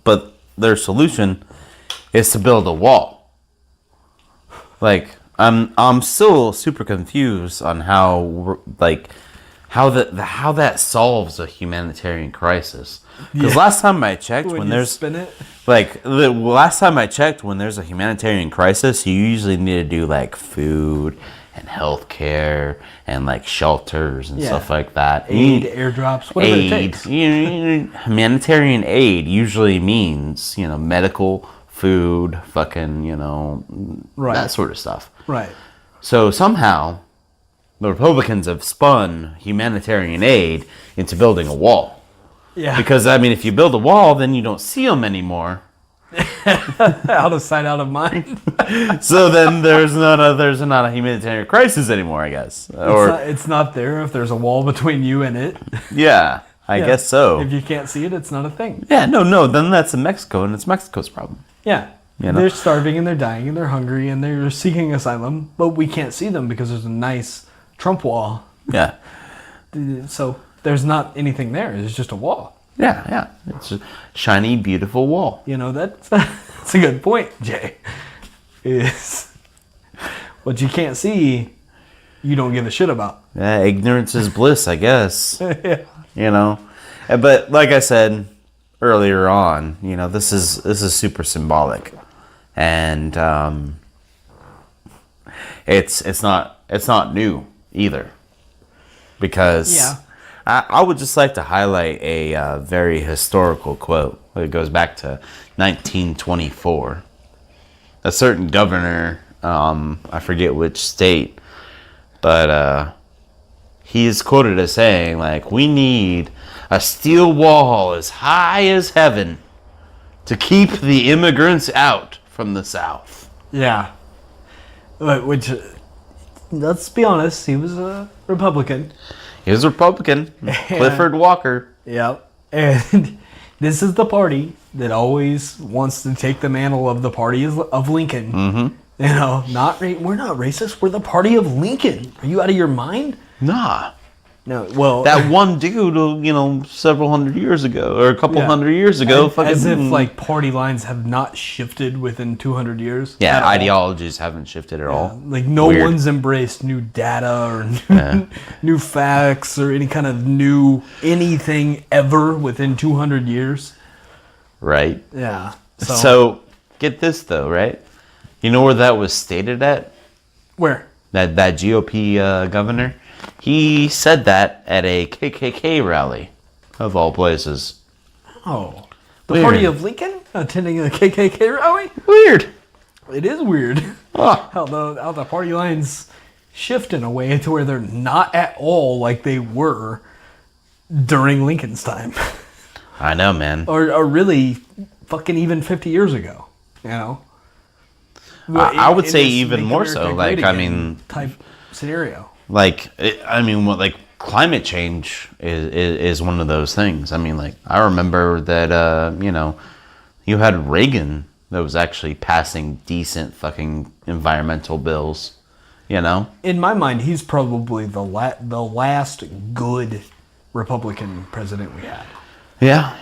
But their solution is to build a wall. Like, I'm still super confused on how that solves a humanitarian crisis. Because last time I checked, when there's last time I checked, when there's a humanitarian crisis, you usually need to do like food and healthcare and like shelters and stuff like that. Aid, airdrops, whatever it takes. Humanitarian aid usually means, medical, food, fucking, that sort of stuff. Right. So somehow the Republicans have spun humanitarian aid into building a wall. Yeah. Because, if you build a wall, then you don't see them anymore. Out of sight, out of mind. So then there's not a humanitarian crisis anymore, I guess. It's not there if there's a wall between you and it. Yeah, I guess so. If you can't see it, it's not a thing. Yeah, no, then that's in Mexico, and it's Mexico's problem. Yeah. They're starving, and they're dying, and they're hungry, and they're seeking asylum, but we can't see them because there's a nice Trump wall. Yeah. So there's not anything there. It's just a wall. Yeah. It's a shiny, beautiful wall. That's a good point, Jay. Is what you can't see, you don't give a shit about. Yeah, ignorance is bliss, I guess. Yeah. But like I said earlier on, this is super symbolic, and it's not new either, because I would just like to highlight a very historical quote. It goes back to 1924. A certain governor, I forget which state, but he is quoted as saying, like, we need a steel wall as high as heaven to keep the immigrants out from the South. Yeah. Which, let's be honest, he was a Republican. He was a Republican. Clifford Walker. Yep. And this is the party that always wants to take the mantle of the party of Lincoln. Mm-hmm. We're not racist. We're the party of Lincoln. Are you out of your mind? Nah. No, well, that one dude, several hundred years ago, or a couple hundred years ago, as if like party lines have not shifted within 200 years. Yeah, ideologies haven't shifted at all. Like no one's embraced new data or new facts or any kind of new anything ever within 200 years. Right. Yeah. So get this though, right? You know where that was stated at? Where? That GOP governor. He said that at a KKK rally, of all places. Oh. The party of Lincoln attending a KKK rally? Weird. It is weird. How the party lines shift in a way to where they're not at all like they were during Lincoln's time. I know, man. Or really fucking even 50 years ago, I would say even more so. Like, type scenario. Like, climate change is one of those things. I remember that, you had Reagan that was actually passing decent fucking environmental bills, In my mind, he's probably the last good Republican president we had. Yeah,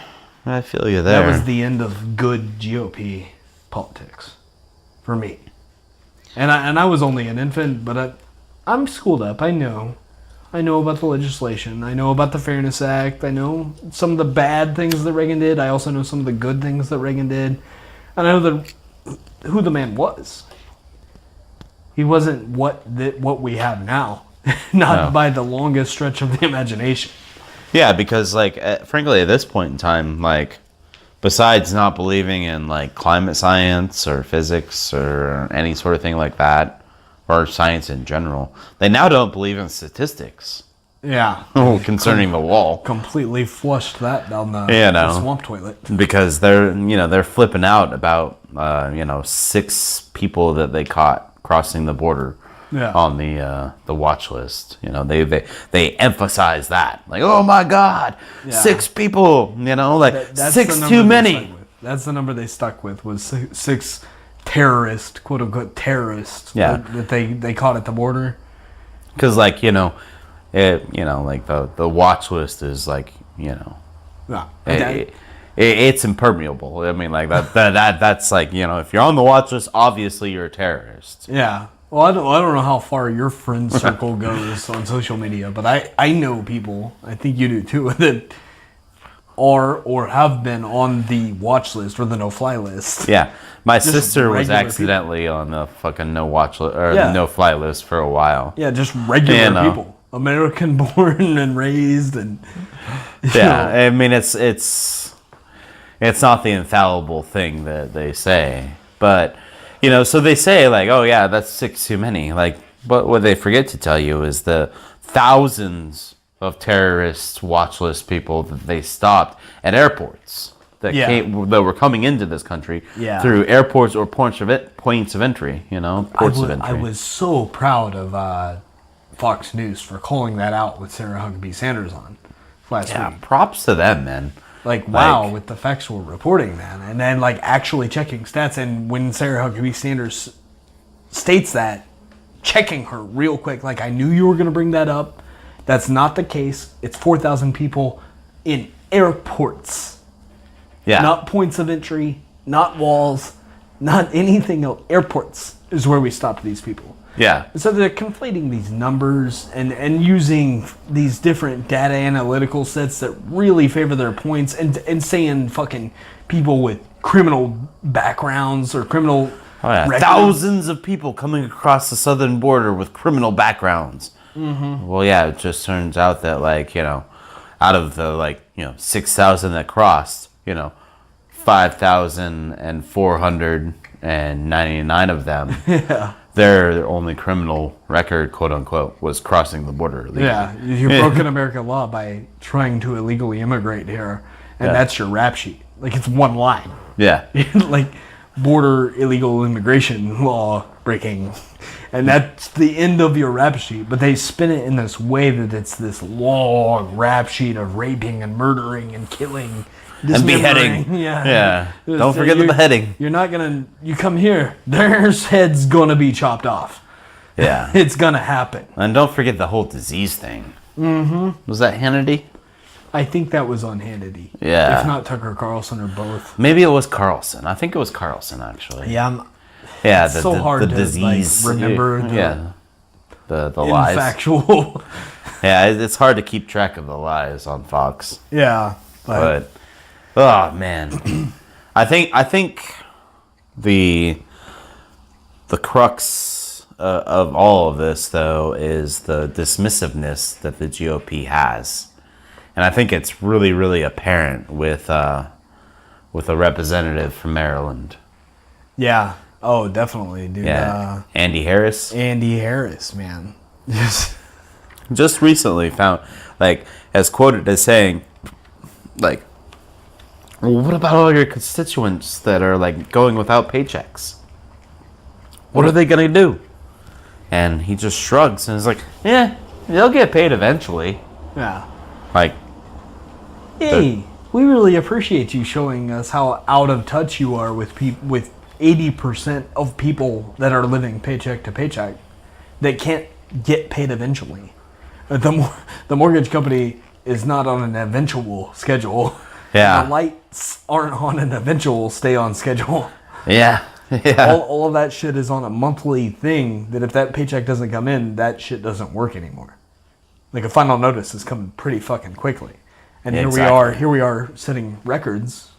I feel you there. That was the end of good GOP politics for me. And I was only an infant, but I'm schooled up. I know about the legislation. I know about the Fairness Act. I know some of the bad things that Reagan did. I also know some of the good things that Reagan did. And I know who the man was. He wasn't what we have now. Not by the longest stretch of the imagination. Yeah, because, frankly, at this point in time, besides not believing in, climate science or physics or any sort of thing like that, or science in general, they now don't believe in statistics. Yeah. Concerning the wall. Completely flushed that down the swamp toilet. Because they're flipping out about, 6 people that they caught crossing the border on the watch list. They emphasize that. Like, oh my God, 6 people, that's 6 too many. That's the number they stuck with, was 6 terrorist, quote unquote terrorists that they caught at the border. Because the watch list is it's impermeable. That's if you're on the watch list, obviously you're a terrorist. Yeah. Well, I don't know how far your friend circle goes on social media, but I know people, I think you do too, that are or have been on the watch list or the no-fly list. Yeah. My Just sister was regular accidentally on the fucking no-watch list or Yeah. no-fly list for a while. Yeah, just regular You know. people. American-born and raised and... Yeah, I mean, it's not the infallible thing that they say. But, so they say, like, oh, yeah, that's 6 too many. Like, but what they forget to tell you is the thousands of terrorist watch list people that they stopped at airports that that were coming into this country through airports or points of entry, ports of entry. I was so proud of Fox News for calling that out with Sarah Huckabee Sanders on last week. Props to them, man. Like, wow, with the factual reporting, man. And then, like, actually checking stats. And when Sarah Huckabee Sanders states that, checking her real quick, like, I knew you were going to bring that up. That's not the case. It's 4,000 people in airports. Yeah. Not points of entry, not walls, not anything else. Airports is where we stopped these people. Yeah. So they're conflating these numbers and using these different data analytical sets that really favor their points and saying fucking people with criminal backgrounds or criminal records. Thousands of people coming across the southern border with criminal backgrounds. Mm-hmm. Well, yeah, it just turns out that, like, out of the, 6,000 that crossed, 5,499 of them. Yeah. Their only criminal record, quote unquote, was crossing the border illegally. Yeah, you've broken American law by trying to illegally immigrate here, and that's your rap sheet. Like, it's one line. Yeah. Like, border illegal immigration law breaking, and that's the end of your rap sheet. But they spin it in this way that it's this long rap sheet of raping and murdering and killing. And beheading. Yeah. Don't forget the beheading. You're not going to... You come here, their head's going to be chopped off. Yeah. It's going to happen. And don't forget the whole disease thing. Mm-hmm. Was that Hannity? I think that was on Hannity. Yeah. If not Tucker Carlson or both. Maybe it was Carlson. I think it was Carlson, actually. Yeah. It's so hard to disease. Like, remember the lies. Factual. Yeah, it's hard to keep track of the lies on Fox. Yeah. But oh man, I think the crux of all of this, though, is the dismissiveness that the GOP has, and I think it's really, really apparent with a representative from Maryland. Yeah. Oh, definitely, dude. Yeah. Andy Harris. Andy Harris, man. Just recently found, like, as quoted as saying, like, well, what about all your constituents that are, like, going without paychecks? What are they going to do? And he just shrugs and is like, yeah, they'll get paid eventually. Yeah. Like, hey, we really appreciate you showing us how out of touch you are with 80% of people that are living paycheck to paycheck that can't get paid eventually. The mortgage company is not on an eventual schedule. Yeah. The lights aren't on an eventual stay on schedule. Yeah. Yeah. All of that shit is on a monthly thing that if that paycheck doesn't come in, that shit doesn't work anymore. Like, a final notice is coming pretty fucking quickly. And here we are setting records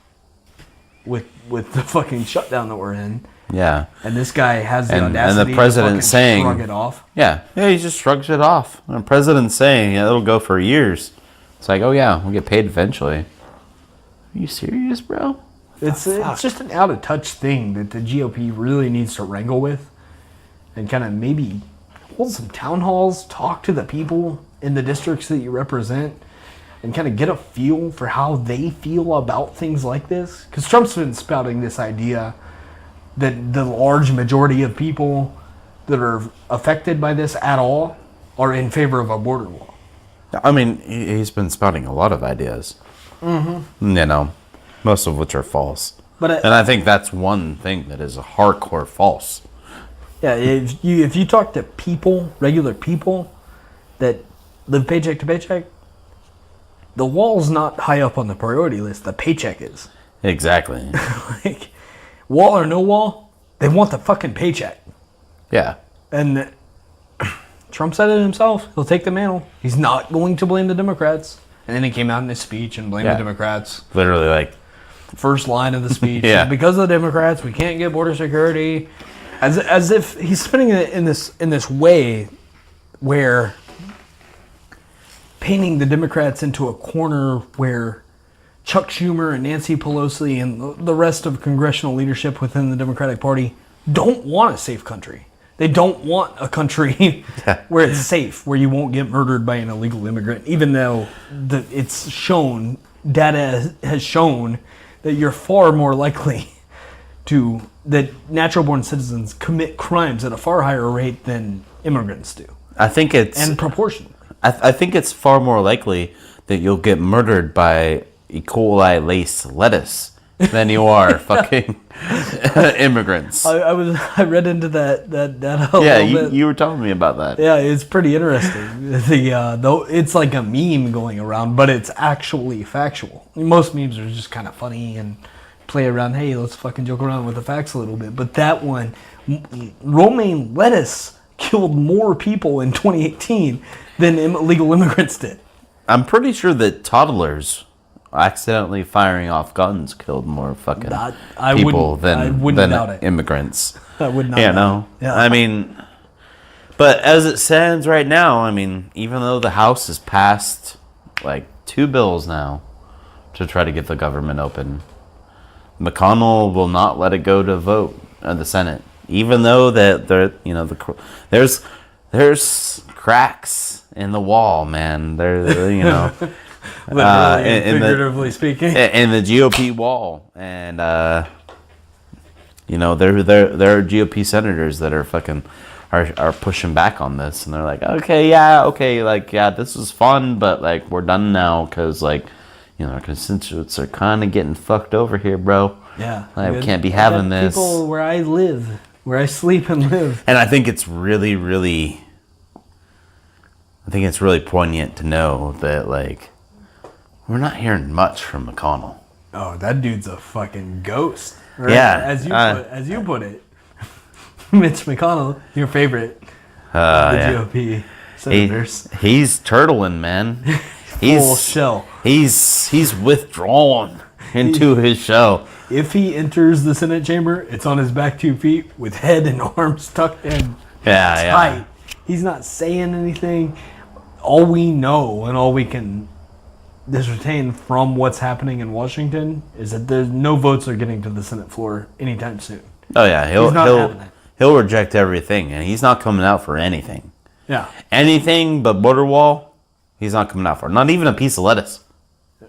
with the fucking shutdown that we're in. Yeah. And this guy has the audacity and the president to saying, shrug it off. Yeah, he just shrugs it off. And the president's saying, yeah, it'll go for years. It's like, oh yeah, we'll get paid eventually. Are you serious, bro? It's just an out of touch thing that the GOP really needs to wrangle with, and kind of maybe hold some town halls, talk to the people in the districts that you represent, and kind of get a feel for how they feel about things like this. Because Trump's been spouting this idea that the large majority of people that are affected by this at all are in favor of a border wall. I mean, he's been spouting a lot of ideas. Mm-hmm. Most of which are false. And I think that's one thing that is a hardcore false. Yeah, if you talk to people, regular people that live paycheck to paycheck, the wall's not high up on the priority list. The paycheck is. Exactly. Like, wall or no wall, they want the fucking paycheck. Yeah. And Trump said it himself. He'll take the mantle. He's not going to blame the Democrats. And then he came out in his speech and blamed the Democrats. Literally, like, first line of the speech. Yeah. Because of the Democrats, we can't get border security. As if he's spinning it in this way where painting the Democrats into a corner where Chuck Schumer and Nancy Pelosi and the rest of congressional leadership within the Democratic Party don't want a safe country. They don't want a country where it's safe, where you won't get murdered by an illegal immigrant, even though it's shown, data has shown that you're far more likely that natural-born citizens commit crimes at a far higher rate than immigrants do. I think it's... And proportionally. I think it's far more likely that you'll get murdered by E. coli laced lettuce than you are fucking immigrants. I read into that data a little bit. You were telling me about that. Yeah, it's pretty interesting. Though it's like a meme going around, but it's actually factual. Most memes are just kind of funny and play around. Hey, let's fucking joke around with the facts a little bit. But that one, romaine lettuce killed more people in 2018 than illegal immigrants did. I'm pretty sure that toddlers accidentally firing off guns killed more fucking people than immigrants. I would not doubt it. Yeah. I mean, but as it stands right now, I mean, even though the House has passed like 2 bills now to try to get the government open, McConnell will not let it go to vote in the Senate, even though that there's cracks in the wall, man. Literally and figuratively speaking, in the GOP wall, and there are GOP senators that are fucking are pushing back on this, and they're like, okay, this was fun, but like we're done now because like our constituents are kind of getting fucked over here, bro. Yeah, like, we can't be having this. People where I live, where I sleep and live, and I think it's really, really, poignant to know that like. We're not hearing much from McConnell. Oh, that dude's a fucking ghost. Right? Yeah. As you put it. Mitch McConnell, your favorite of the GOP senators. He's turtling, man. Full shell. He's withdrawn into his shell. If he enters the Senate chamber, it's on his back 2 feet with head and arms tucked in tight. Yeah. He's not saying anything. All we know and all we can ascertain from what's happening in Washington is that there's no votes are getting to the Senate floor anytime soon. Oh yeah, he'll reject everything, and he's not coming out for anything. Yeah, anything but border wall, he's not coming out for. Not even a piece of lettuce.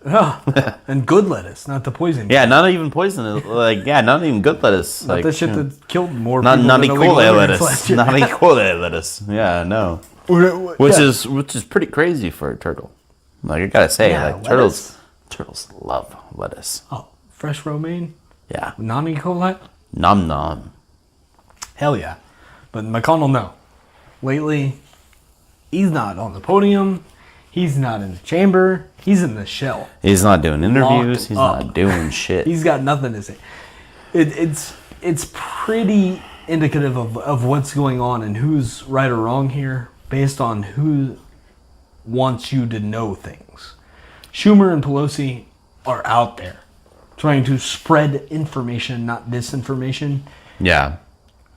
And good lettuce, not the poison. Yeah, not even poison. Not even good lettuce. Not like the shit that killed more people. Not E. coli lettuce. Not E. coli lettuce. Yeah, no. Which is pretty crazy for a turtle. Like I gotta say, turtles love lettuce. Oh, fresh romaine? Yeah. Non-E. coli? Nom nom. Hell yeah. But McConnell, no. Lately, he's not on the podium. He's not in the chamber. He's in the shell. He's not doing interviews. He's not doing shit. He's got nothing to say. It's pretty indicative of what's going on and who's right or wrong here based on who wants you to know things. Schumer and Pelosi are out there trying to spread information, not disinformation. Yeah.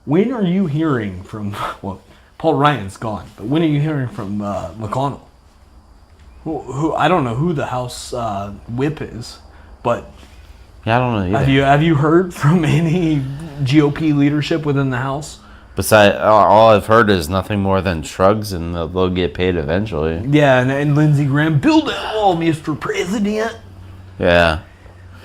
When are you hearing from, well, Paul Ryan's gone, but when are you hearing from McConnell? Who I don't know who the House whip is, but yeah, I don't know either. Have you heard from any GOP leadership within the House? Besides, all I've heard is nothing more than shrugs, and they'll get paid eventually. Yeah, and Lindsey Graham, build that wall, Mr. President. Yeah.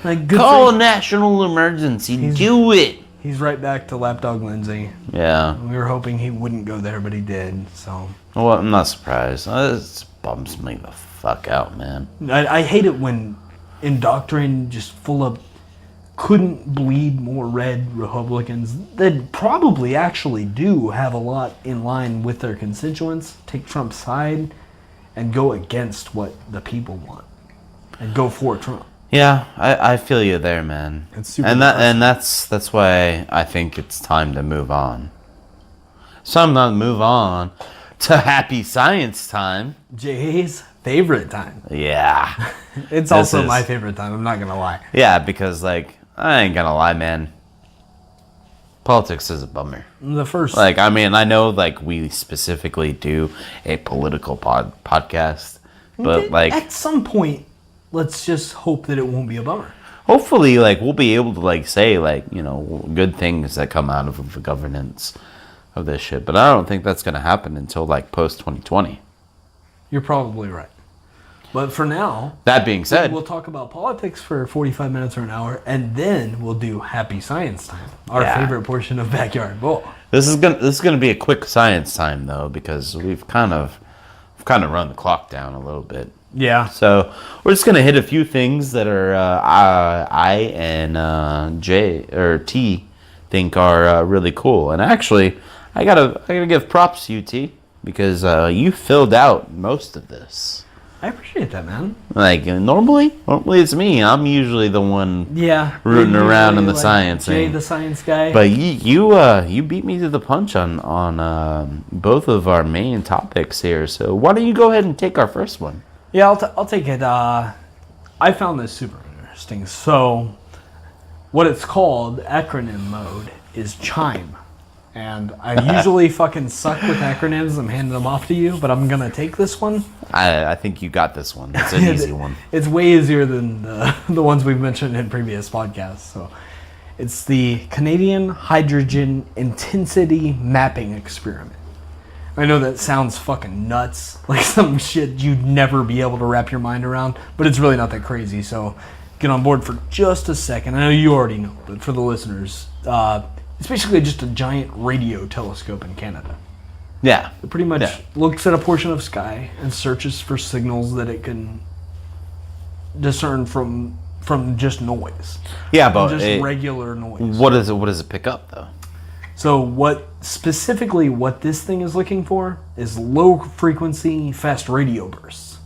Like, call a national emergency. Do it. He's right back to Lapdog Lindsey. Yeah. We were hoping he wouldn't go there, but he did. So. Well, I'm not surprised. It bums me the fuck out, man. I hate it when indoctrinated, just full of couldn't bleed more red Republicans that probably actually do have a lot in line with their constituents take Trump's side and go against what the people want and go for Trump. Yeah, I feel you there, man. It's super that's why I think it's time to move on. So I'm not move on to happy science time. Jay's favorite time. Yeah. It's also my favorite time, I'm not going to lie. Yeah, because, like, I ain't gonna lie, man. Politics is a bummer. The first... Like, I mean, I know, like, we specifically do a political podcast, but, like... At some point, let's just hope that it won't be a bummer. Hopefully, like, we'll be able to, like, say, like, you know, good things that come out of the governance of this shit. But I don't think that's going to happen until, like, post-2020. You're probably right. But for now... That being said... We'll talk about politics for 45 minutes or an hour, and then we'll do Happy Science Time, our favorite portion of Backyard Bowl. This is gonna be a quick science time, though, because we've kind of run the clock down a little bit. Yeah. So we're just gonna hit a few things that are I and T think are really cool. And actually, I gotta give props to you, T, because you filled out most of this. I appreciate that, man. Like normally it's me. I'm usually the one rooting around in the like science. Jay, the science guy. But you beat me to the punch on both of our main topics here. So why don't you go ahead and take our first one? Yeah, I'll take it. I found this super interesting. So, what it's called, acronym mode, is CHIME. And I usually fucking suck with acronyms. I'm handing them off to you, but I'm going to take this one. I think you got this one. It's an easy one. It's way easier than the ones we've mentioned in previous podcasts. So, it's the Canadian Hydrogen Intensity Mapping Experiment. I know that sounds fucking nuts, like some shit you'd never be able to wrap your mind around, but it's really not that crazy, so get on board for just a second. I know you already know, but for the listeners, it's basically just a giant radio telescope in Canada. Yeah. It pretty much looks at a portion of sky and searches for signals that it can discern from just noise. Yeah, but just regular noise. What does it pick up, though? So what this thing is looking for is low frequency fast radio bursts.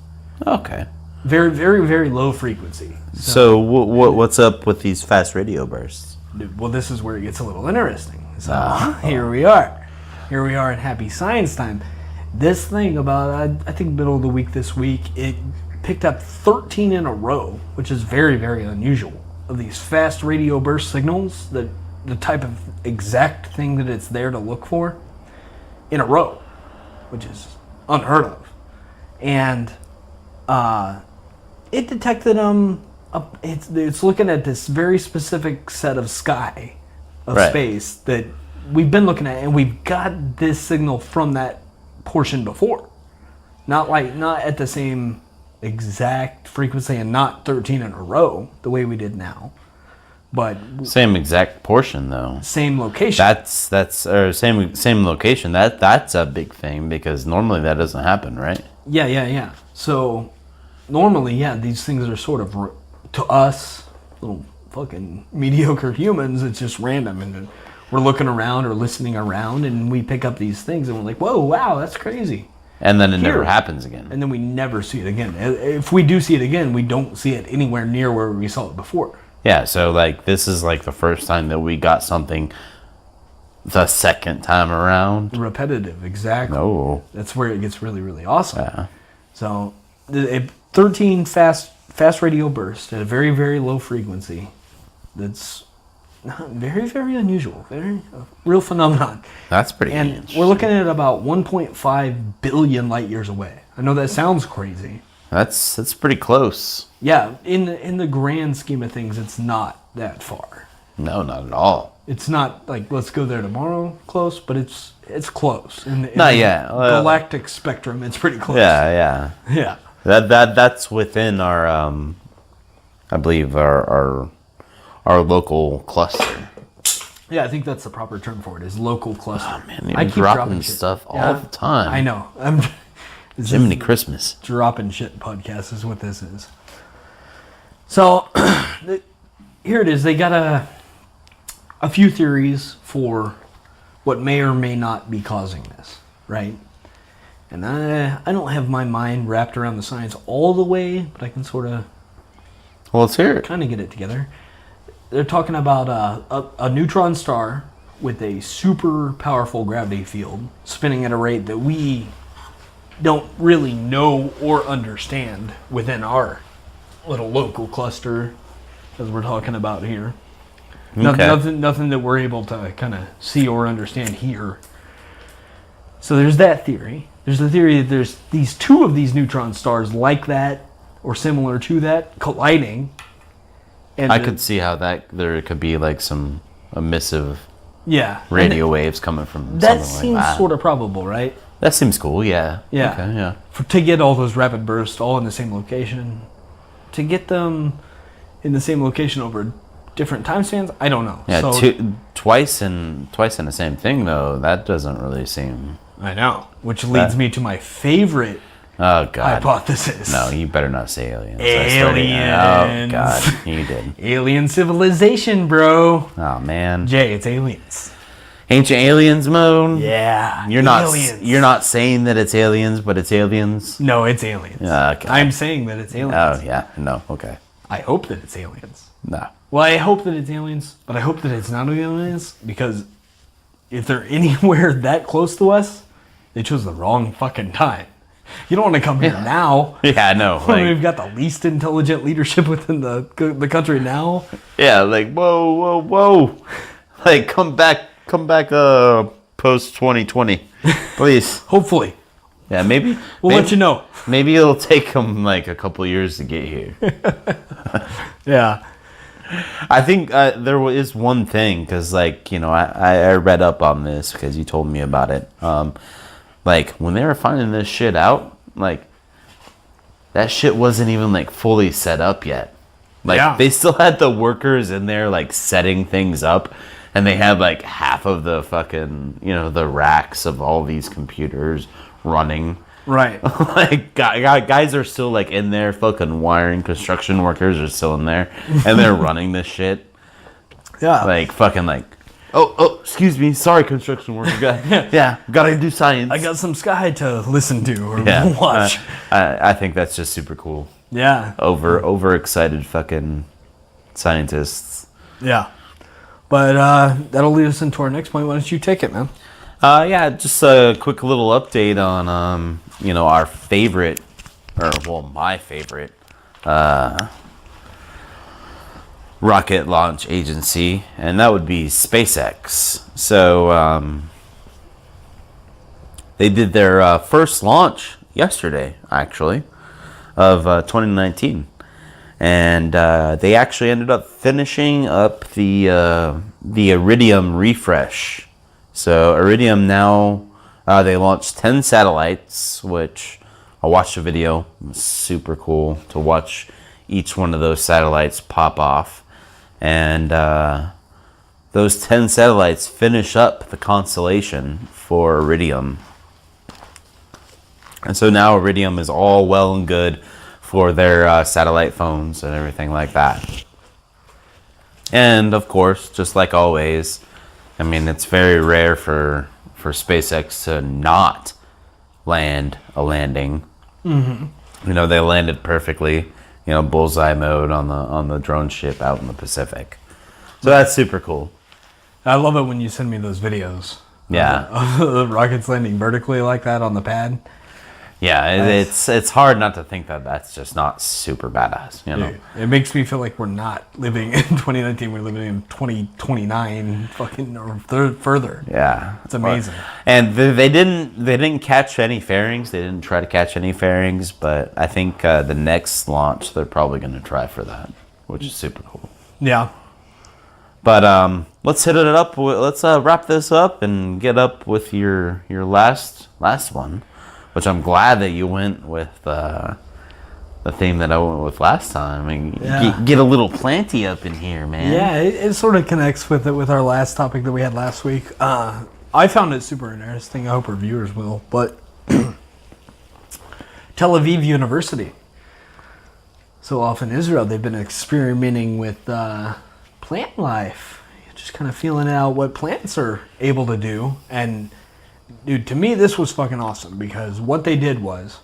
Okay. Very, very, very low frequency. So what's up with these fast radio bursts? Well, this is where it gets a little interesting. So here we are. Here we are in Happy Science Time. This thing about, I think middle of the week this week, it picked up 13 in a row, which is very, very unusual, of these fast radio burst signals, that the type of exact thing that it's there to look for in a row, which is unheard of. And it detected it's looking at this very specific set of sky, of space that we've been looking at, and we've got this signal from that portion before. Not at the same exact frequency and not 13 in a row the way we did now. But same exact portion though. Same location. That's or same location. That's a big thing because normally that doesn't happen, right? Yeah. So normally, these things are sort of, to us, little fucking mediocre humans, it's just random, and we're looking around or listening around, and we pick up these things, and we're like, whoa, wow, that's crazy. And then it never happens again. And then we never see it again. If we do see it again, we don't see it anywhere near where we saw it before. Yeah, so like this is like the first time that we got something the second time around. Repetitive, exactly. Oh. That's where it gets really, really awesome. Yeah. So 13 fast radio bursts at a very, very low frequency. That's very, very unusual. Very real phenomenon. That's pretty And we're looking at about 1.5 billion light years away. I know that sounds crazy. That's pretty close. Yeah, in the grand scheme of things, it's not that far. No, not at all. It's not like let's go there tomorrow close, but it's close. In not yet. Galactic spectrum, it's pretty close. Yeah. That's within our I believe our local cluster. Yeah, I think that's the proper term for it, is local cluster. Oh man, you're dropping stuff all the time. I know. Jiminy Christmas. Dropping shit podcast is what this is. So, here it is. They got a few theories for what may or may not be causing this, right? And I don't have my mind wrapped around the science all the way, but I can sort of... Well, let's hear it. Kind of get it together. They're talking about a neutron star with a super powerful gravity field spinning at a rate that we don't really know or understand within our little local cluster, as we're talking about here. Okay. Nothing that we're able to kind of see or understand here. So there's that theory. There's the theory that there's two of these neutron stars like that or similar to that colliding. And I could see how there could be like some emissive yeah radio waves coming from that something seems like that. sort of probable, right? That seems cool, yeah. Yeah. Okay, yeah. To get all those rapid bursts all in the same location, to get them in the same location over different time spans, I don't know. Yeah, So, twice in the same thing though. That doesn't really seem. I know, which leads me to my favorite Oh God. hypothesis. No, you better not say aliens. Aliens. Oh God, you did. Alien civilization, bro. Oh man. Jay, it's aliens. Ancient aliens mode. Yeah. You're not saying that it's aliens, but it's aliens. No, it's aliens. Okay. I'm saying that it's aliens. Oh yeah. No. Okay. I hope that it's aliens. No. Well, I hope that it's aliens, but I hope that it's not aliens because if they're anywhere that close to us, they chose the wrong fucking time. You don't want to come here now. Yeah. No. When we've got the least intelligent leadership within the country now. Yeah. Like whoa. Like come back. Post 2020, please. Hopefully. Yeah. Maybe We'll let you know. Maybe it'll take them like a couple years to get here. Yeah. I think there is one thing because, like, you know, I read up on this because you told me about it. Like when they were finding this shit out, like that shit wasn't even like fully set up yet. Like they still had the workers in there like setting things up, and they had like half of the fucking the racks of all these computers running. Right. Like guys are still like in there, fucking wiring. Construction workers are still in there, and they're running this shit. Yeah. Like fucking like, oh, excuse me, sorry, construction worker guy. Yeah, gotta do science. I got some sky to listen to or Yeah, watch. I think that's just super cool. Yeah. Overexcited fucking scientists. Yeah. But that'll lead us into our next point. Why don't you take it, man? Yeah, just a quick little update on our favorite, my favorite rocket launch agency, and that would be SpaceX. So they did their first launch yesterday, actually, of 2019, and they actually ended up finishing up the Iridium refresh. So Iridium now, they launched 10 satellites, which I watched a video. It was super cool to watch each one of those satellites pop off. And those 10 satellites finish up the constellation for Iridium. And so now Iridium is all well and good for their satellite phones and everything like that. And of course, just like always, I mean, it's very rare for SpaceX to not land a landing. Mm-hmm. They landed perfectly, bullseye mode on the drone ship out in the Pacific. So that's super cool. I love it when you send me those videos. Yeah. Of the rockets landing vertically like that on the pad. Yeah, it's hard not to think that that's just not super badass, Dude, it makes me feel like we're not living in 2019. We're living in 2029, fucking or further. Yeah, it's amazing. And they didn't catch any fairings. They didn't try to catch any fairings. But I think the next launch they're probably going to try for that, which is super cool. Yeah. But let's hit it up. Let's wrap this up and get up with your last one. Which I'm glad that you went with the theme that I went with last time. I mean, get a little planty up in here, man. Yeah, it sort of connects with our last topic that we had last week. I found it super interesting. I hope our viewers will. But Tel Aviv University. So off in Israel, they've been experimenting with plant life. Just kind of feeling out what plants are able to do. And dude, to me, this was fucking awesome because what they did was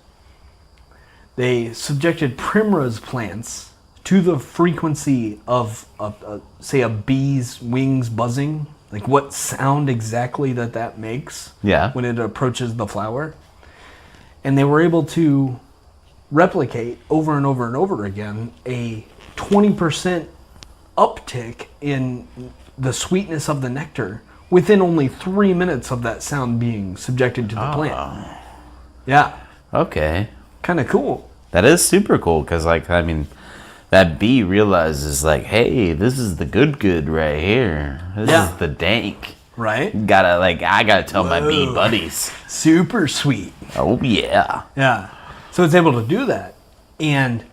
they subjected primrose plants to the frequency of, say, a bee's wings buzzing, like what sound exactly that makes when it approaches the flower. And they were able to replicate over and over and over again a 20% uptick in the sweetness of the nectar within only 3 minutes of that sound being subjected to the plant. Yeah. Okay. Kind of cool. That is super cool because, like, I mean, that bee realizes, like, hey, this is the good right here. This is the dank. Right? I gotta tell my bee buddies. Super sweet. Oh, yeah. Yeah. So it's able to do that. And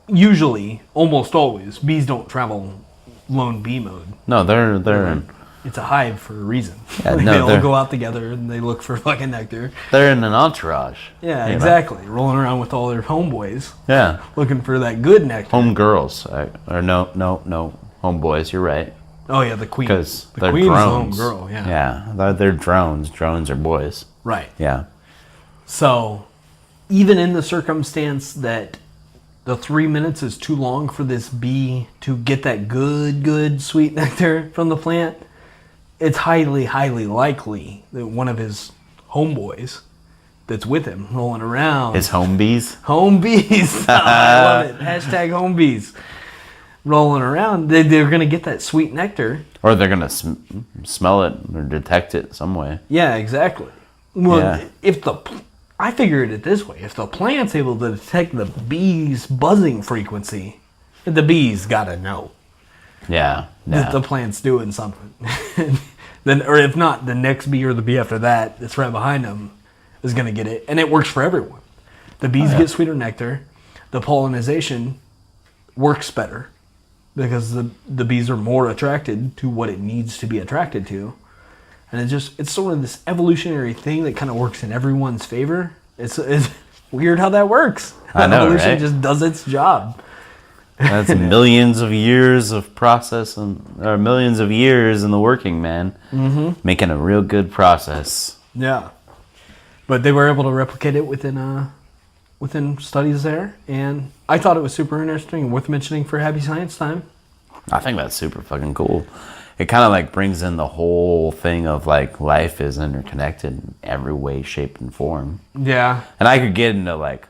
usually, almost always, bees don't travel lone bee mode. No, they're in. It's a hive for a reason. Yeah, They all go out together and they look for fucking nectar. They're in an entourage. Yeah, exactly. Rolling around with all their homeboys. Yeah. Looking for that good nectar. Homegirls. Or no. Homeboys, you're right. Oh, yeah, the queen. Because the they're queen's drones. the homegirl, yeah. Yeah, they're drones. Drones are boys. Right. Yeah. So, even in the circumstance that the 3 minutes is too long for this bee to get that good sweet nectar from the plant, it's highly likely that one of his homeboys that's with him rolling around. His home bees? Home bees. Oh, I love it. Hashtag home bees. Rolling around, they're going to get that sweet nectar. Or they're going to smell it or detect it some way. Yeah, exactly. Well, I figured it this way. If the plant's able to detect the bee's buzzing frequency, the bee's got to know. Yeah. That the plant's doing something. Then, or if not, the next bee or the bee after that, that's right behind them, is going to get it. And it works for everyone. The bees get sweeter nectar. The pollinization works better because the bees are more attracted to what it needs to be attracted to. And it's sort of this evolutionary thing that kind of works in everyone's favor. It's weird how that works. I know, Evolution right? just does its job. That's millions of years of process or millions of years in the working, man. Mm-hmm. Making a real good process. Yeah. But they were able to replicate it within studies there. And I thought it was super interesting and worth mentioning for Happy Science Time. I think that's super fucking cool. It kind of like brings in the whole thing of like life is interconnected in every way, shape, and form. Yeah. And I could get into like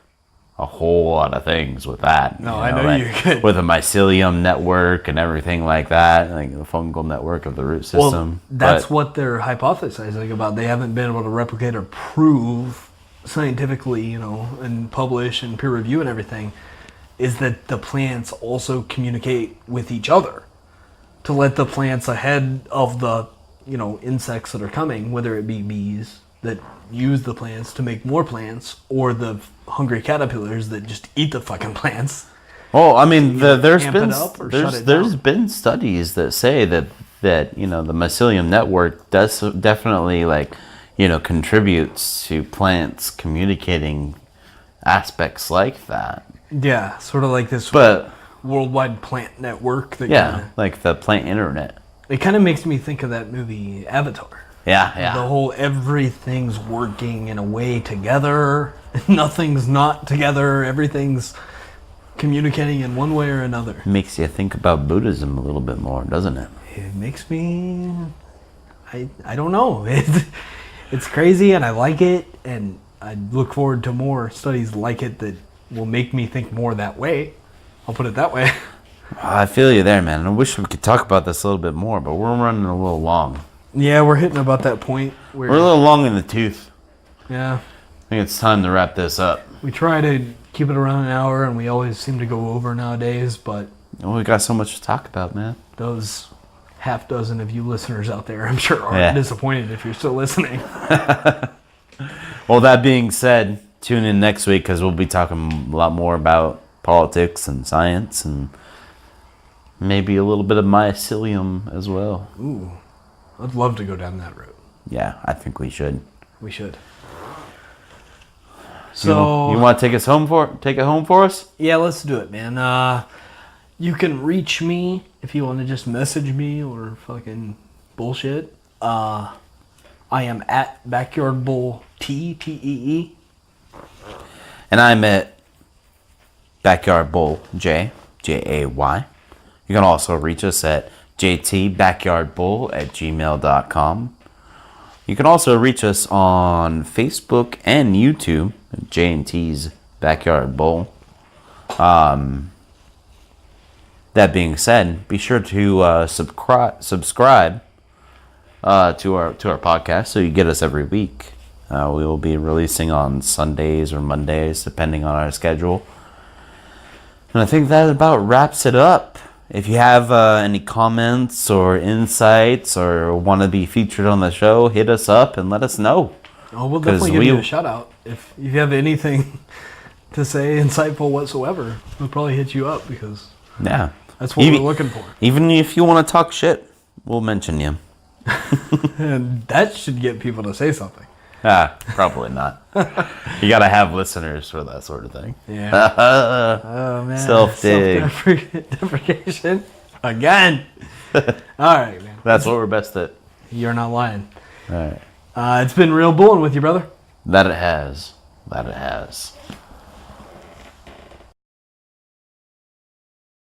a whole lot of things with that. No, I know you could. With a mycelium network and everything like that, like the fungal network of the root system. Well, that's what they're hypothesizing about. They haven't been able to replicate or prove scientifically, and publish and peer review and everything, is that the plants also communicate with each other to let the plants ahead of the, insects that are coming, whether it be bees that use the plants to make more plants or the hungry caterpillars that just eat the fucking plants. Well, I mean, there's been studies that say that the mycelium network does definitely contributes to plants communicating aspects like that. Yeah, sort of like this worldwide plant network. That like the plant internet. It kind of makes me think of that movie Avatar. Yeah. The whole everything's working in a way together. Nothing's not together. Everything's communicating in one way or another. Makes you think about Buddhism a little bit more, doesn't it? It makes me... I don't know. It's crazy and I like it. And I look forward to more studies like it that will make me think more that way. I'll put it that way. I feel you there, man. I wish we could talk about this a little bit more, but we're running a little long. Yeah, we're hitting about that point where... We're a little long in the tooth. Yeah. I think it's time to wrap this up. We try to keep it around an hour, and we always seem to go over nowadays, but... We got so much to talk about, man. Those half dozen of you listeners out there, I'm sure, are disappointed if you're still listening. Well, that being said, tune in next week, because we'll be talking a lot more about politics and science, and maybe a little bit of mycelium as well. Ooh. I'd love to go down that road. Yeah, I think we should. We should. So you want to take it home for us? Yeah, let's do it, man. You can reach me if you want to just message me or fucking bullshit. I am at Backyard Bull Tee. And I'm at Backyard Bull Jay. You can also reach us at jtbackyardbull@gmail.com. You can also reach us on Facebook and YouTube J&T's Backyard Bowl. That being said, be sure to subscribe to our podcast so you get us every week. We will be releasing on Sundays or Mondays, depending on our schedule. And I think that about wraps it up. If you have any comments or insights or want to be featured on the show, hit us up and let us know. Oh, we'll definitely give you a shout out. If you have anything to say insightful whatsoever, we'll probably hit you up because that's what we're looking for. Even if you want to talk shit, we'll mention you. And that should get people to say something. Probably not. You gotta have listeners for that sort of thing. Yeah. Oh man. Self-deprecation again. All right, man. That's what we're best at. You're not lying. All right. It's been real bulling with you, brother. That it has.